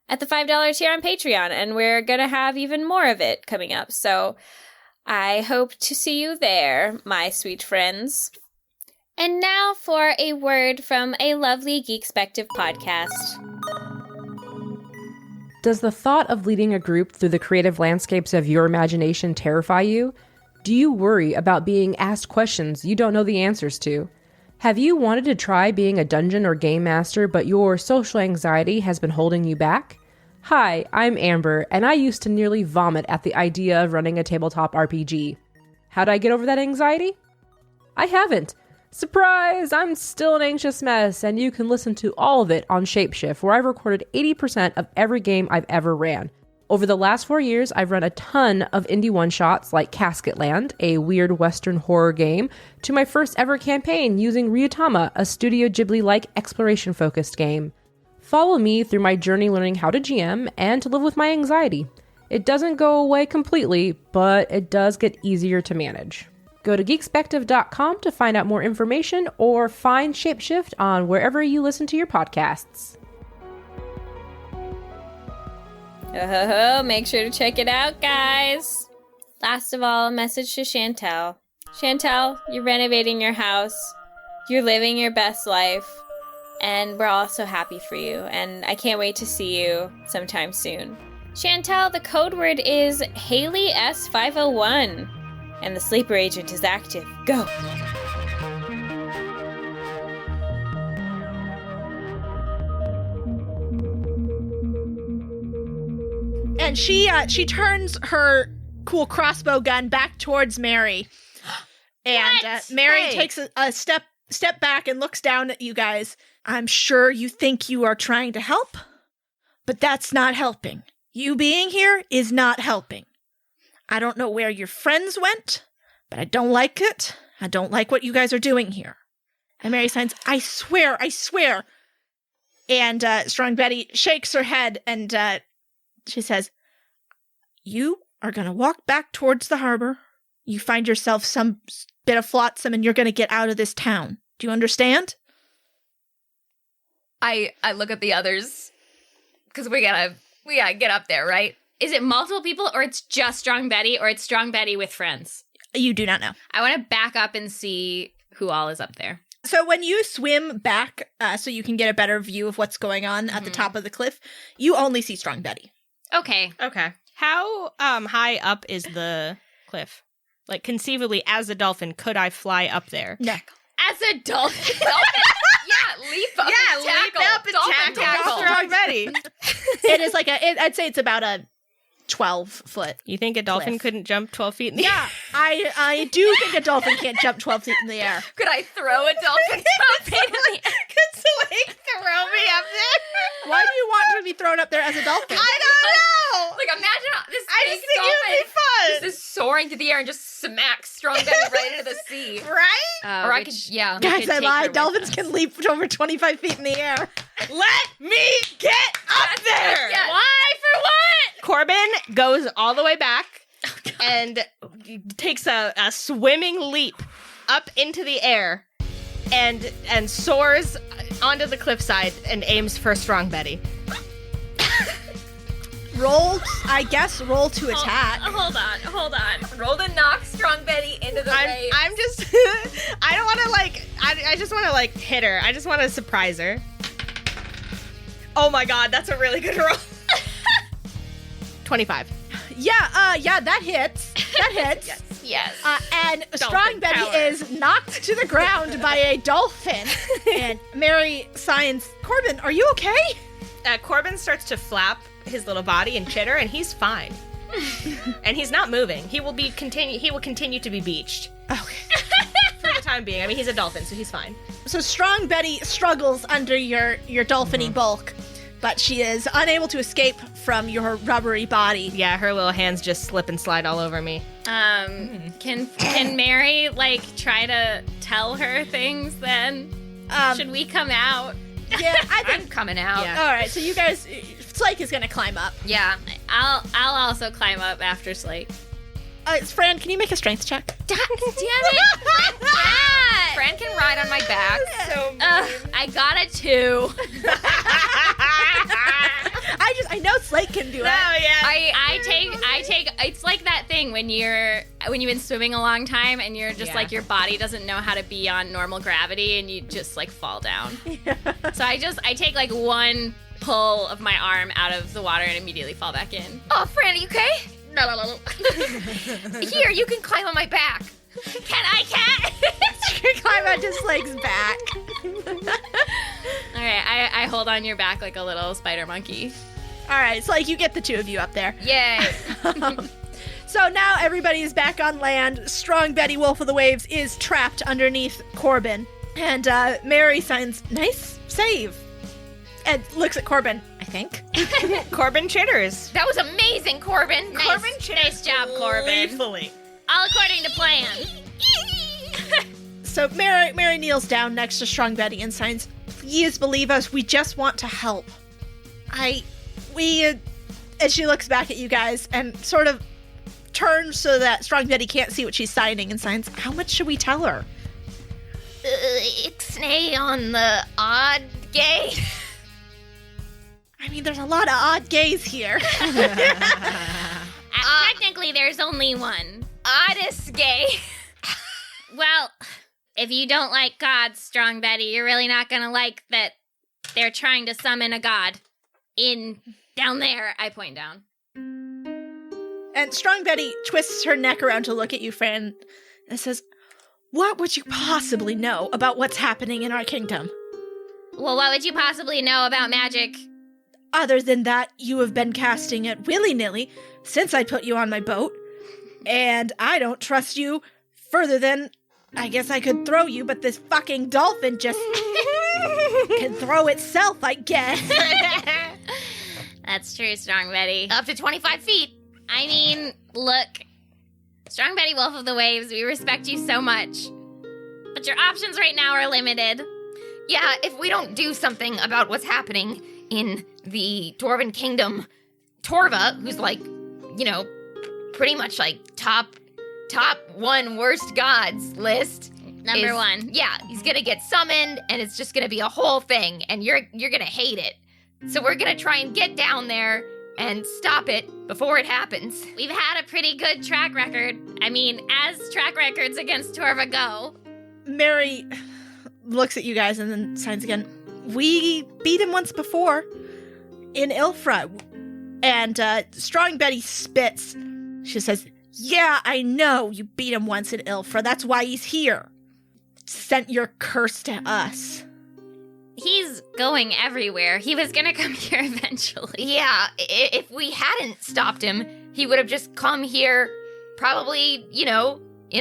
at the $5 tier on Patreon, and we're gonna have even more of it coming up. So I hope to see you there, my sweet friends. And now for a word from a lovely Geekspective podcast. Does the thought of leading a group through the creative landscapes of your imagination terrify you? Do you worry about being asked questions you don't know the answers to? Have you wanted to try being a dungeon or game master, but your social anxiety has been holding you back? Hi, I'm Amber, and I used to nearly vomit at the idea of running a tabletop RPG. How'd I get over that anxiety? I haven't. Surprise! I'm still an anxious mess, and you can listen to all of it on Shapeshift, where I've recorded 80% of every game I've ever ran. Over the last 4 years, I've run a ton of indie one-shots like Casketland, a weird Western horror game, to my first ever campaign using Ryutama, a Studio Ghibli-like exploration-focused game. Follow me through my journey learning how to GM and to live with my anxiety. It doesn't go away completely, but it does get easier to manage. Go to geekspective.com to find out more information or find Shapeshift on wherever you listen to your podcasts. Make sure to check it out, guys. Last of all, a message to Chantel. Chantel, you're renovating your house. You're living your best life. And we're all so happy for you. And I can't wait to see you sometime soon. Chantel, the code word is Haley S501. And the sleeper agent is active. Go! And she turns her cool crossbow gun back towards Mary. And Mary takes a step back and looks down at you guys. I'm sure you think you are trying to help, but that's not helping. You being here is not helping. I don't know where your friends went, but I don't like it. I don't like what you guys are doing here. And Mary signs, I swear. And Strong Betty shakes her head and she says, you are going to walk back towards the harbor. You find yourself some bit of flotsam and you're going to get out of this town. Do you understand? I look at the others because we gotta get up there, right? Is it multiple people, or it's just Strong Betty, or it's Strong Betty with friends? You do not know. I want to back up and see who all is up there. So when you swim back so you can get a better view of what's going on at the top of the cliff, you only see Strong Betty. Okay. How high up is the cliff? Like, conceivably, as a dolphin, could I fly up there? No. As a dolphin? Yeah, leap up Yeah, and tackle. leap up and Dolphin tackle. Strong Betty. It is like I'd say it's about a 12 foot. You think a dolphin Cliff. couldn't jump 12 feet in the air? Yeah, I do think a dolphin can't jump 12 feet in the air. Could I throw a dolphin 12 feet in the air? Could Slake throw me up there? Why do you want to be thrown up there as a dolphin? I don't know. Like, imagine this I big just think dolphin it would be fun. just soaring through the air and just smacks Strong Betty right into the sea. Right? Or I could, yeah. Guys, I take her lied. with Dolphins us. can leap over 25 feet in the air. Let me get up there. Yeah. Why for what? Corbin goes all the way back and takes a swimming leap up into the air and soars onto the cliffside and aims for Strong Betty. Roll to attack. Hold on. Roll to knock Strong Betty into the waves. I'm just I don't want to I just want to hit her. I just want to surprise her. Oh my god, that's a really good roll. 25. Yeah, that hits. That hits. Yes. And Strong Betty power. is knocked to the ground by a dolphin. And Mary signs, Corbin, are you okay? Corbin starts to flap his little body and chitter, and he's fine. And he's not moving. He will continue to be beached. Okay. For the time being. I mean, he's a dolphin, so he's fine. So Strong Betty struggles under your dolphin-y bulk, but she is unable to escape from your rubbery body. Yeah, her little hands just slip and slide all over me. Can Mary try to tell her things then? Should we come out? Yeah, I think. I'm coming out. Yeah. All right, so you guys, Slake is gonna climb up. Yeah. I'll also climb up after Slate. Fran, can you make a strength check? Damn it! Fran can ride on my back. I got a 2. I know Slake can do it. I take it's like that thing when you've been swimming a long time and you're just your body doesn't know how to be on normal gravity and you just fall down. So I take one pull of my arm out of the water and immediately fall back in. Oh, Fran, are you okay? No. Here, you can climb on my back. Can I cat? You can climb onto Slake's back. All right, I hold on your back like a little spider monkey. All right, Slake, you get the two of you up there. Yay. So now everybody is back on land. Strong Betty, Wolf of the Waves, is trapped underneath Corbin. And Mary signs, nice save. And looks at Corbin, I think. Corbin chitters. That was amazing, Corbin. Nice job, Corbin. Gleefully. All according to plan. So Mary kneels down next to Strong Betty and signs, please believe us, we just want to help. And she looks back at you guys and sort of turns so that Strong Betty can't see what she's signing and signs, how much should we tell her? Ixnay on the odd gay. I mean, there's a lot of odd gays here. Technically, there's only one. Oddest gay. Well, if you don't like gods, Strong Betty, you're really not gonna like that they're trying to summon a god down there. I point down. And Strong Betty twists her neck around to look at you, Fran, and says, what would you possibly know about what's happening in our kingdom? Well, what would you possibly know about magic? Other than that, you have been casting it willy-nilly since I put you on my boat. And I don't trust you further than, I guess I could throw you, but this fucking dolphin just can throw itself, I guess. That's true, Strong Betty. Up to 25 feet. I mean, look, Strong Betty, Wolf of the Waves, we respect you so much. But your options right now are limited. Yeah, if we don't do something about what's happening in the Dwarven Kingdom, Torva, who's pretty much top one worst gods list. Number one. Yeah, he's gonna get summoned, and it's just gonna be a whole thing, and you're gonna hate it. So we're gonna try and get down there and stop it before it happens. We've had a pretty good track record. I mean, as track records against Torva go. Mary looks at you guys and then signs again. We beat him once before in Ilfra. And Strong Betty spits. She says, yeah, I know you beat him once in Ilfra. That's why he's here. Sent your curse to us. He's going everywhere. He was gonna come here eventually. Yeah, if we hadn't stopped him, he would have just come here, probably, he'd be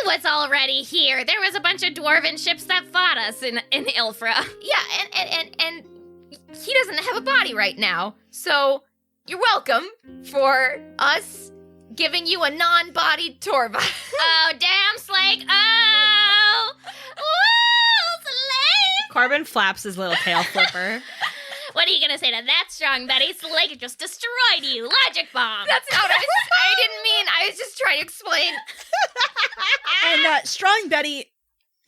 what's already here. There was a bunch of dwarven ships that fought us in Ilfra. Yeah, and he doesn't have a body right now. So you're welcome for us giving you a non-bodied Torva. Oh, damn, Slake. Oh! Woo, Slake! Corbin flaps his little tail flipper. What are you gonna say to that, Strong Betty? Slake just destroyed you. Logic bomb. That's not what I didn't mean. I was just trying to explain. And Strong Betty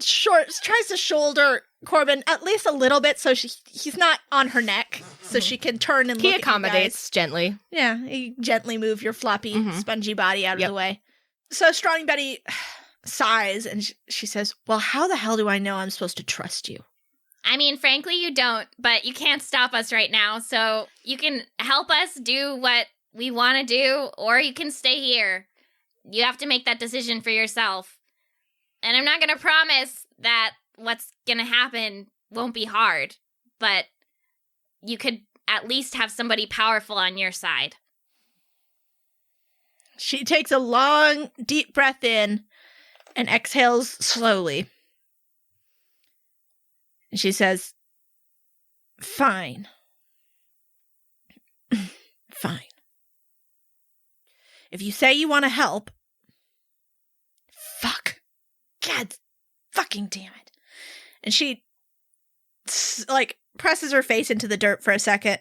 tries to shoulder Corbin at least a little bit so he's not on her neck, so she can turn and look He at accommodates gently. Yeah, you gently move your floppy, spongy body out of the way. So Strong Betty sighs and she says, well, how the hell do I know I'm supposed to trust you? I mean, frankly, you don't, but you can't stop us right now, so you can help us do what we want to do, or you can stay here. You have to make that decision for yourself. And I'm not going to promise that what's going to happen won't be hard, but you could at least have somebody powerful on your side. She takes a long, deep breath in and exhales slowly. And she says, fine. Fine. If you say you want to help, fuck. God fucking damn it. And she, presses her face into the dirt for a second,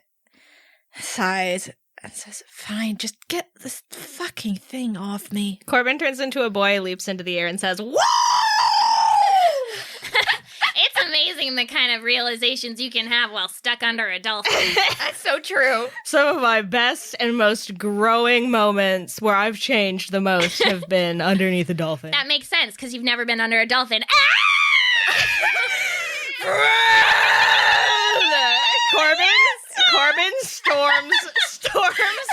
sighs, and says, fine, just get this fucking thing off me. Corbin turns into a boy, leaps into the air, and says, whoa! It's amazing the kind of realizations you can have while stuck under a dolphin. That's so true. Some of my best and most growing moments where I've changed the most have been underneath a dolphin. That makes sense, because you've never been under a dolphin. Corbin storms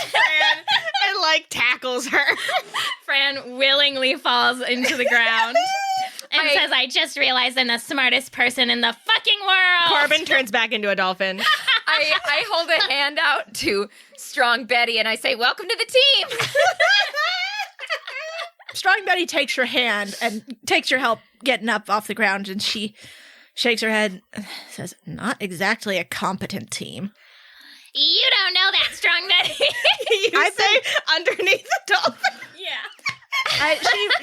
Fran and tackles her. Fran willingly falls into the ground and says, I just realized I'm the smartest person in the fucking world. Corbin turns back into a dolphin. I hold a hand out to Strong Betty and I say, welcome to the team. Strong Betty takes your hand and takes your help getting up off the ground, and she shakes her head and says, not exactly a competent team. You don't know that, Strong Betty. You say underneath the dolphin? Yeah.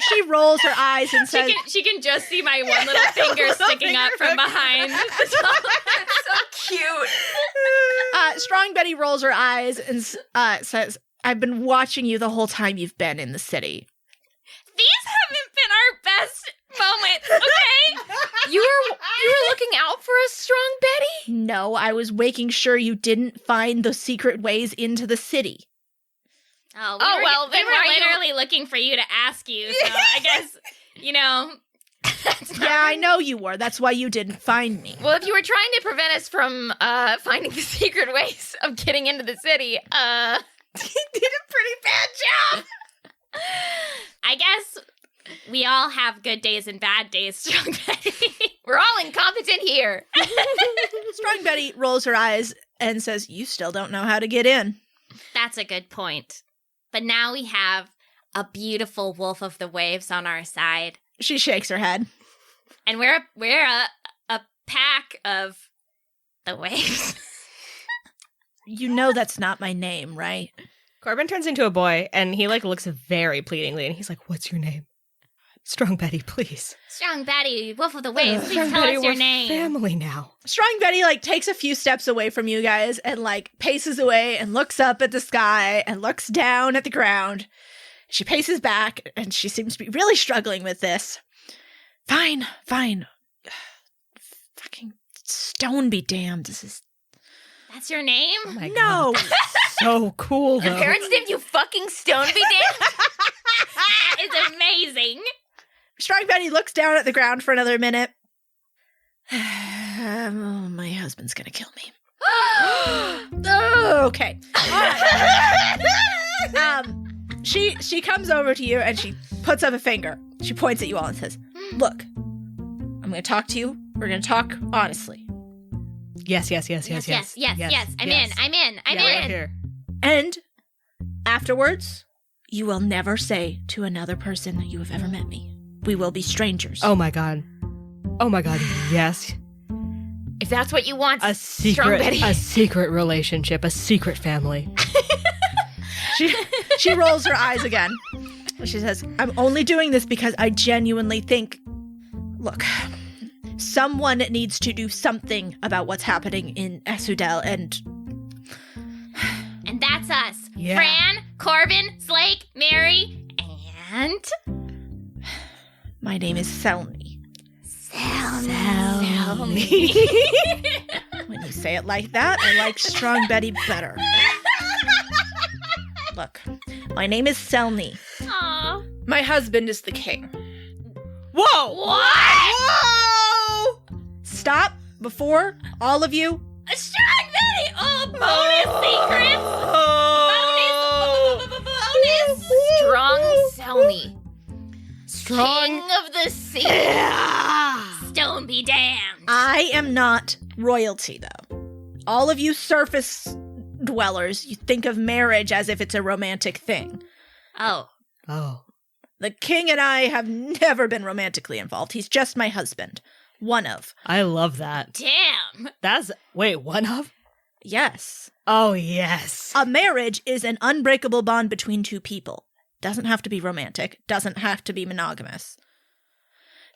She rolls her eyes and says, She can just see my one little finger sticking up from behind. That's so cute. Strong Betty rolls her eyes and says, I've been watching you the whole time you've been in the city. These haven't been our best moments, okay? You were looking out for us, Strong Betty? No, I was making sure you didn't find the secret ways into the city. We were literally looking for you to ask you, so I guess, Yeah, I know you were. That's why you didn't find me. Well, if you were trying to prevent us from finding the secret ways of getting into the city, you did a pretty bad job. I guess we all have good days and bad days, Strong Betty. We're all incompetent here. Strong Betty rolls her eyes and says, you still don't know how to get in. That's a good point. But now we have a beautiful wolf of the waves on our side. She shakes her head. And we're a pack of the waves. You know that's not my name, right? Corbin turns into a boy, and he looks very pleadingly, and he's like, what's your name? Strong Betty, please. Strong Betty, wolf of the waves, please Strong tell Betty, us your we're name. Family now. Strong Betty takes a few steps away from you guys and paces away and looks up at the sky and looks down at the ground. She paces back and she seems to be really struggling with this. Fine. Fucking stone be damned. This is... That's your name? Oh my No. God. So cool, though. Your parents named you fucking Stone be damned? That is amazing. Strong Betty looks down at the ground for another minute. Oh, my husband's gonna kill me. Okay. She comes over to you and she puts up a finger. She points at you all and says, look, I'm gonna talk to you. We're gonna talk honestly. Yes. Yes. I'm in. Right here. And Afterwards, you will never say to another person that you have ever met me. We will be strangers. Oh my god. Yes. If that's what you want, A Strong Betty. secret relationship, a secret family. She rolls her eyes again. She says, I'm only doing this because I genuinely think, look, someone needs to do something about what's happening in Esudel, and that's us. Yeah. Fran, Corbin, Slake, Mary, and... my name is Selmy. Selmy. When you say it like that, I like Strong Betty better. Look, my name is Selmy. Aw. My husband is the king. Whoa! What? Whoa! Stop before all of you. A Strong Betty! Oh, bonus secrets! Bonus! Strong Selmy. King of the sea. Stone be damned. I am not royalty, though. All of you surface dwellers, you think of marriage as if it's a romantic thing. Oh. The king and I have never been romantically involved. He's just my husband. One of. I love that. Damn. Wait, one of? Yes. Oh, yes. A marriage is an unbreakable bond between two people. Doesn't have to be romantic. Doesn't have to be monogamous.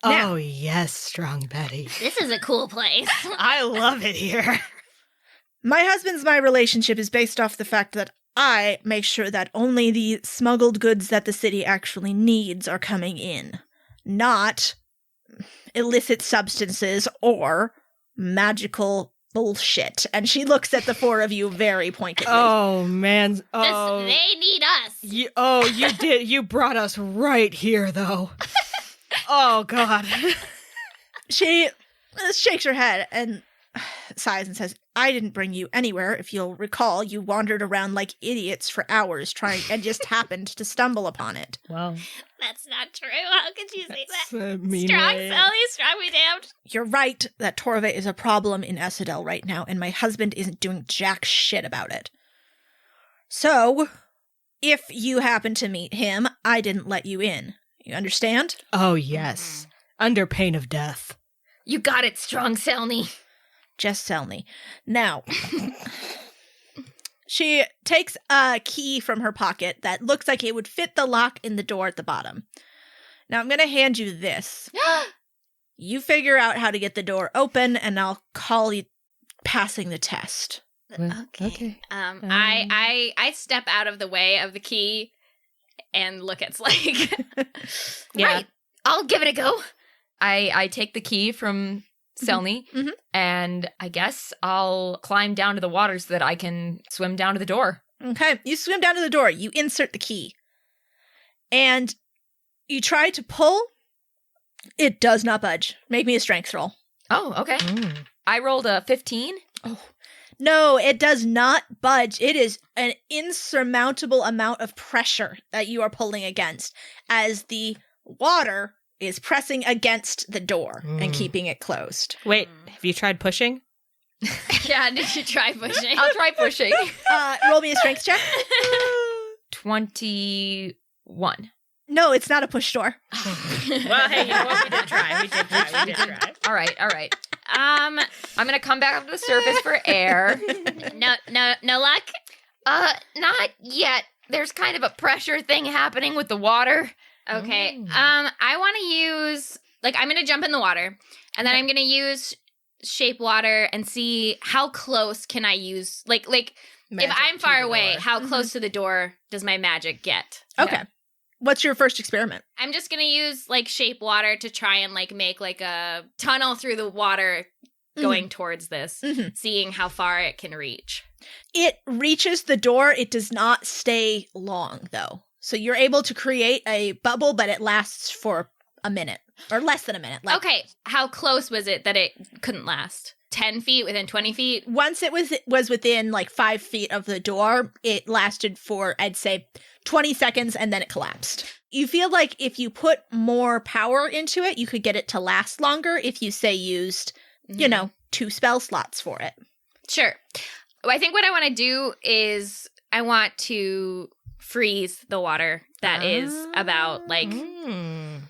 Now, Oh, yes, Strong Betty. This is a cool place. I love it here. my husband's my relationship is based off the fact that I make sure that only the smuggled goods that the city actually needs are coming in. Not illicit substances or magical bullshit. And she looks at the four of you very pointedly. Oh, man. Oh. They need us. You did. You brought us right here, though. Oh, God. She shakes her head and sighs and says, I didn't bring you anywhere. If you'll recall, you wandered around like idiots for hours trying and just happened to stumble upon it. Well, That's not true. How could you say that? mean Strong way. Sally, strong be damned. You're right that Torve is a problem in Esudel right now, and my husband isn't doing jack shit about it. So, if you happen to meet him, I didn't let you in. You understand? Oh, yes. Under pain of death. You got it, Strong Selmy. Just tell me. Now, she takes a key from her pocket that looks like it would fit the lock in the door at the bottom. Now, I'm going to hand you this. You figure out how to get the door open, and I'll call you passing the test. Okay. I step out of the way of the key and look at Slake. Yeah. Right. I'll give it a go. I take the key from Selny, and I guess I'll climb down to the water so that I can swim down to the door. Okay, you swim down to the door. You insert the key. And you try to pull. It does not budge. Make me a strength roll. Oh, okay. I rolled a 15. No, it does not budge. It is an insurmountable amount of pressure that you are pulling against as the water is pressing against the door and keeping it closed. Wait, have you tried pushing? Yeah, did you try pushing? I'll try pushing. Roll me a strength check. 21. No, it's not a push door. Well, hey, you know what? We did try. We did try. All right. I'm gonna come back up to the surface for air. No luck? Not yet. There's kind of a pressure thing happening with the water. Okay. I want to use, I'm going to jump in the water, and then I'm going to use shape water and see how close can I use, if I'm far away, how close to the door does my magic get? Okay. What's your first experiment? I'm just going to use, shape water to try and, make, a tunnel through the water going towards this, seeing how far it can reach. It reaches the door. It does not stay long, though. So you're able to create a bubble, but it lasts for a minute or less than a minute. Okay. How close was it that it couldn't last? 10 feet, within 20 feet? Once it was within 5 feet of the door, it lasted for, I'd say, 20 seconds, and then it collapsed. You feel like if you put more power into it, you could get it to last longer if you, say, used, 2 spell slots for it. Sure. I think what I want to do is I want to freeze the water that is about like an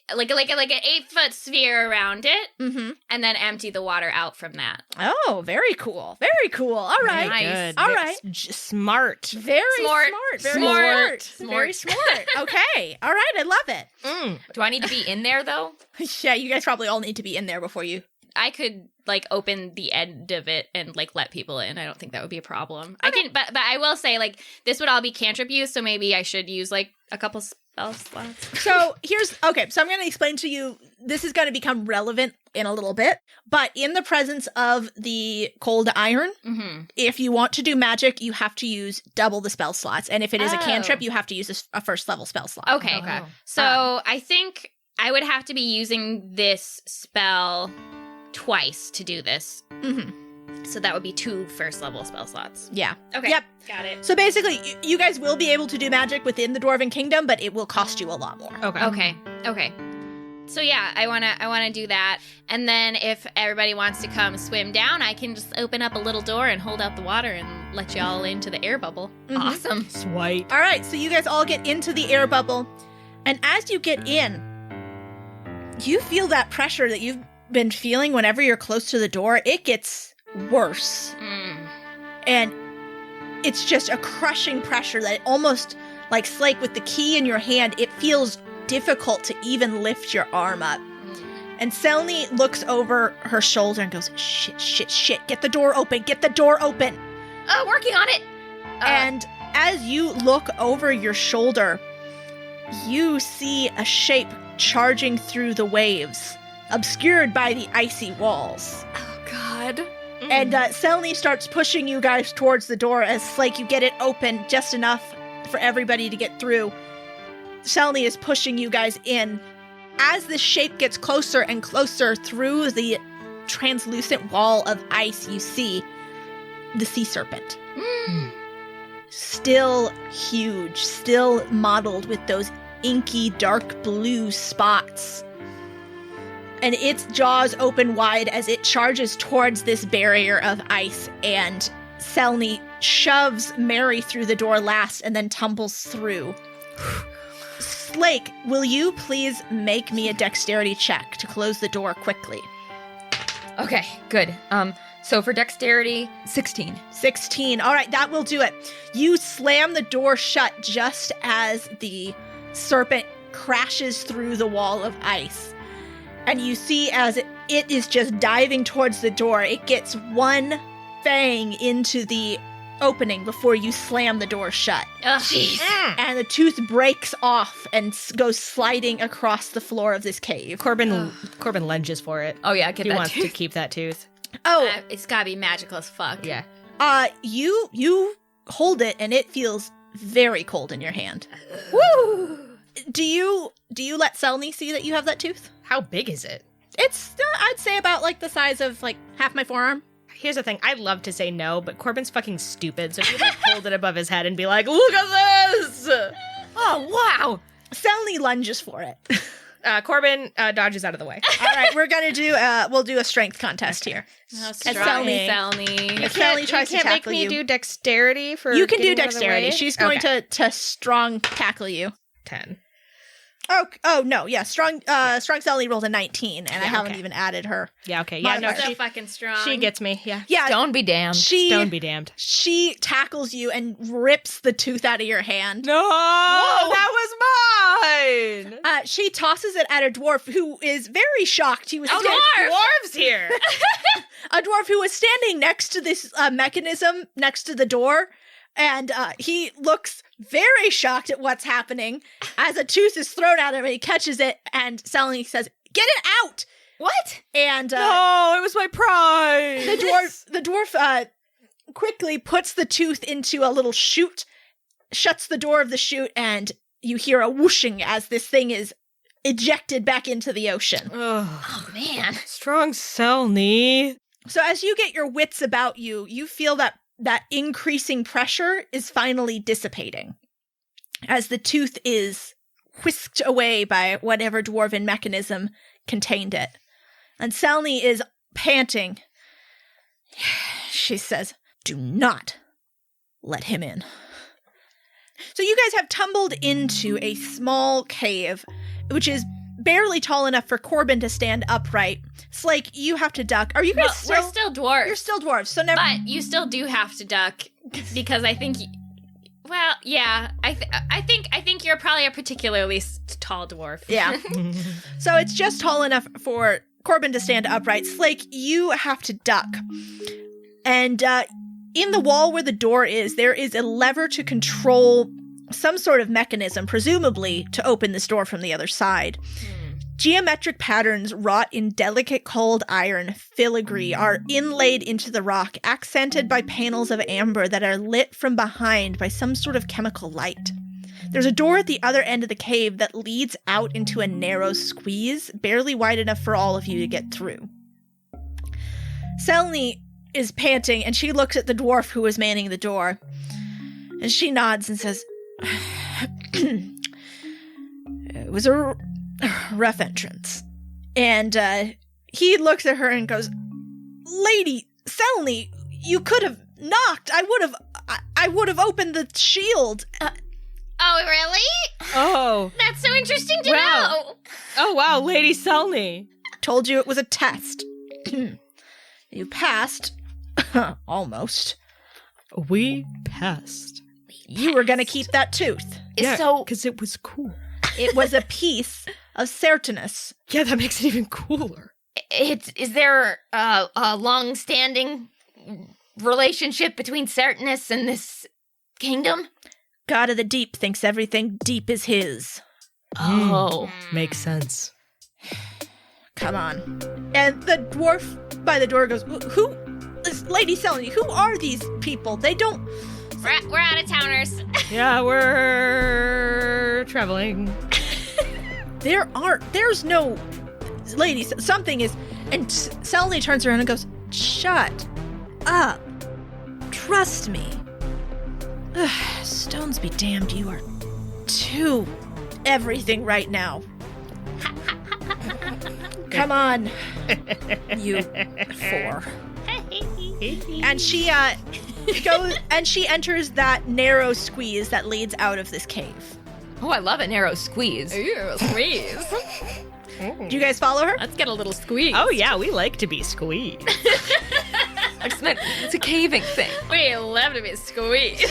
8-foot sphere around it, and then empty the water out from that. Oh, very cool. Very cool. All right. Nice. All right. Smart. Very Smart. smart. Very Smart. smart. Very smart. Okay. All right. I love it. Do I need to be in there though? Yeah, you guys probably all need to be in there before you. I could like open the end of it and like let people in. I don't think that would be a problem. I can, but I will say like this would all be cantrip use, so maybe I should use like a couple spell slots. So so I'm going to explain to you, this is going to become relevant in a little bit, but in the presence of the cold iron, if you want to do magic, you have to use double the spell slots. And if it is a cantrip, you have to use a first level spell slot. Okay. So I think I would have to be using this spell twice to do this. So that would be 2 first level spell slots. Yeah. Okay. Yep. Got it. So basically, you guys will be able to do magic within the Dwarven Kingdom, but it will cost you a lot more. Okay. So yeah, I wanna do that. And then if everybody wants to come swim down, I can just open up a little door and hold out the water and let y'all into the air bubble. Awesome. Sweet. All right, so you guys all get into the air bubble, and as you get in, you feel that pressure that you've been feeling whenever you're close to the door. It gets worse. And it's just a crushing pressure that almost like Slake with the key in your hand, it feels difficult to even lift your arm up. And Selny looks over her shoulder and goes, shit, get the door open, Oh, working on it. And as you look over your shoulder, you see a shape charging through the waves, obscured by the icy walls. Oh God. And Selny starts pushing you guys towards the door as Slake, you get it open just enough for everybody to get through. Selny is pushing you guys in. As this shape gets closer and closer through the translucent wall of ice, you see the sea serpent. Still huge, still mottled with those inky dark blue spots. And its jaws open wide as it charges towards this barrier of ice, and Selny shoves Mary through the door last and then tumbles through. Slake, will you please make me a dexterity check to close the door quickly? Okay, good. So for dexterity, 16. 16. All right, that will do it. You slam the door shut just as the serpent crashes through the wall of ice. And you see as it is just diving towards the door, it gets one fang into the opening before you slam the door shut. Jeez. And the tooth breaks off and goes sliding across the floor of this cave. Corbin lunges for it. Oh yeah, get He that wants to tooth. keep that tooth. Oh, It's gotta be magical as fuck. Yeah. you hold it and it feels very cold in your hand. Woo! Do you let Selny see that you have that tooth? How big is it? It's I'd say about like the size of like half my forearm. Here's the thing. I'd love to say no, but Corbin's fucking stupid, so he like hold it above his head and be like, "Look at this!" Oh wow! Selny lunges for it. Corbin dodges out of the way. All right, we're gonna do we'll do a strength contest here. Oh, Selny. Selny. If Selny tries to you can't make tackle me you, do dexterity for. you can do getting out of the dexterity. way? She's going Okay. to strong tackle you. 10. Oh no, yeah, strong Selny rolled a 19, and I haven't okay. even added her. Yeah. Okay. Yeah. No. So fucking strong. She gets me. Yeah. Yeah, Don't be damned. Stone be damned. she tackles you and rips the tooth out of your hand. No, that was mine. She tosses it at a dwarf who is very shocked. He was Dwarves here. a dwarf who was standing next to this mechanism next to the door, and he looks very shocked at what's happening as a tooth is thrown at him, and he catches it, and Selny says, "Get it out!" What? And No, it was my pride. the dwarf quickly puts the tooth into a little chute, shuts the door of the chute, and you hear a whooshing as this thing is ejected back into the ocean. Oh man. Strong Selny. So as you get your wits about you, you feel that increasing pressure is finally dissipating as the tooth is whisked away by whatever dwarven mechanism contained it. And Selny is panting. She says, "Do not let him in." So you guys have tumbled into a small cave, which is barely tall enough for Corbin to stand upright. Slake, you have to duck. Are you guys We're still dwarves. You're still dwarves, so never. But you still do have to duck because I think. Well, yeah, I think you're probably a particularly tall dwarf. Yeah. So it's just tall enough for Corbin to stand upright. Slake, you have to duck. And in the wall where the door is, there is a lever to control some sort of mechanism, presumably to open this door from the other side. Geometric patterns wrought in delicate cold iron filigree are inlaid into the rock, accented by panels of amber that are lit from behind by some sort of chemical light. There's a door at the other end of the cave that leads out into a narrow squeeze, barely wide enough for all of you to get through. Selny is panting, and she looks at the dwarf who is manning the door. And she nods and says, it was a rough entrance. And he looks at her and goes, Lady Selny, you could have knocked. I would have opened the shield. Oh, really? Oh. That's so interesting to Wow. know. Oh, wow, Lady Selny. Told you it was a test. You passed. Almost. We passed. You were going to keep that tooth. Yeah, because it was cool. It was a piece of Certinus. Yeah, that makes it even cooler. Is there a long-standing relationship between Certinus and this kingdom? God of the Deep thinks everything deep is his. Oh. Makes sense. Come on. And the dwarf by the door goes, who? Lady Selny, who are these people? They don't... We're out of towners. Yeah, we're traveling. There's no... Ladies, something is... And Selny turns around and goes, shut up. Trust me. Stones be damned, you are too everything right now. Come on, you four. And she goes and she enters that narrow squeeze that leads out of this cave. Oh, I love a narrow squeeze. Ooh, squeeze. Do you guys follow her? Let's get a little squeeze. Oh, yeah, we like to be squeezed. I just meant it's a caving thing. We love to be squeezed.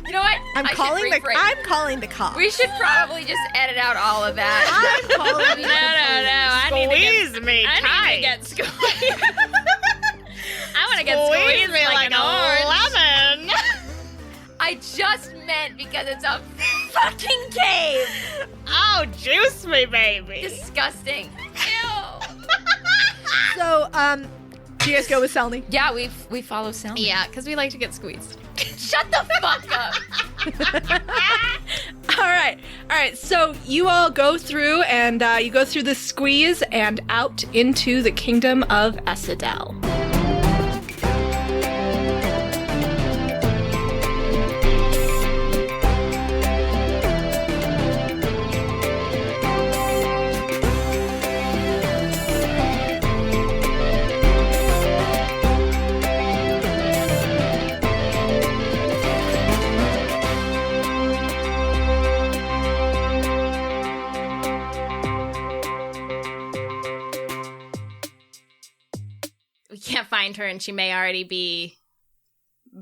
You know what? I'm calling the cops. We should probably just edit out all of that. I'm calling No. Squeeze me I tight. need to get squeezed. I want to get squeezed me like an orange. lemon. I just meant because it's a fucking cave. Oh, juice me, baby. Disgusting. Ew. So, do you guys go with Selny? Yeah, we follow sound. Yeah, because we like to get squeezed. Shut the fuck up. All right. So you all go through, and you go through the squeeze and out into the kingdom of Essedel. We can't find her, and she may already be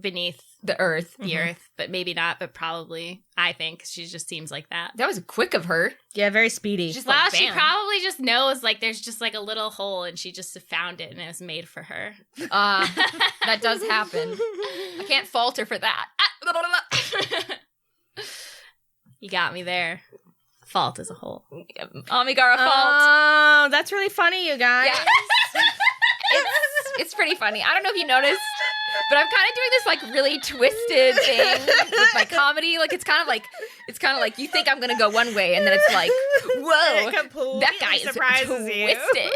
beneath The earth. the earth, but maybe not, but probably, I think. She just seems like that. That was quick of her. Yeah, very speedy. Just Well, like, she bam. probably just knows, like, there's just, like, a little hole, and she just found it, and it was made for her. That does happen. I can't fault her for that. You got me there. Fault is a hole. Amigara fault. Oh, that's really funny, you guys. Yeah. It's pretty funny. I don't know if you noticed, but I'm kind of doing this like really twisted thing with my comedy. Like it's kind of like you think I'm gonna go one way, and then it's like, whoa, It completely that guy is surprises twisted. you.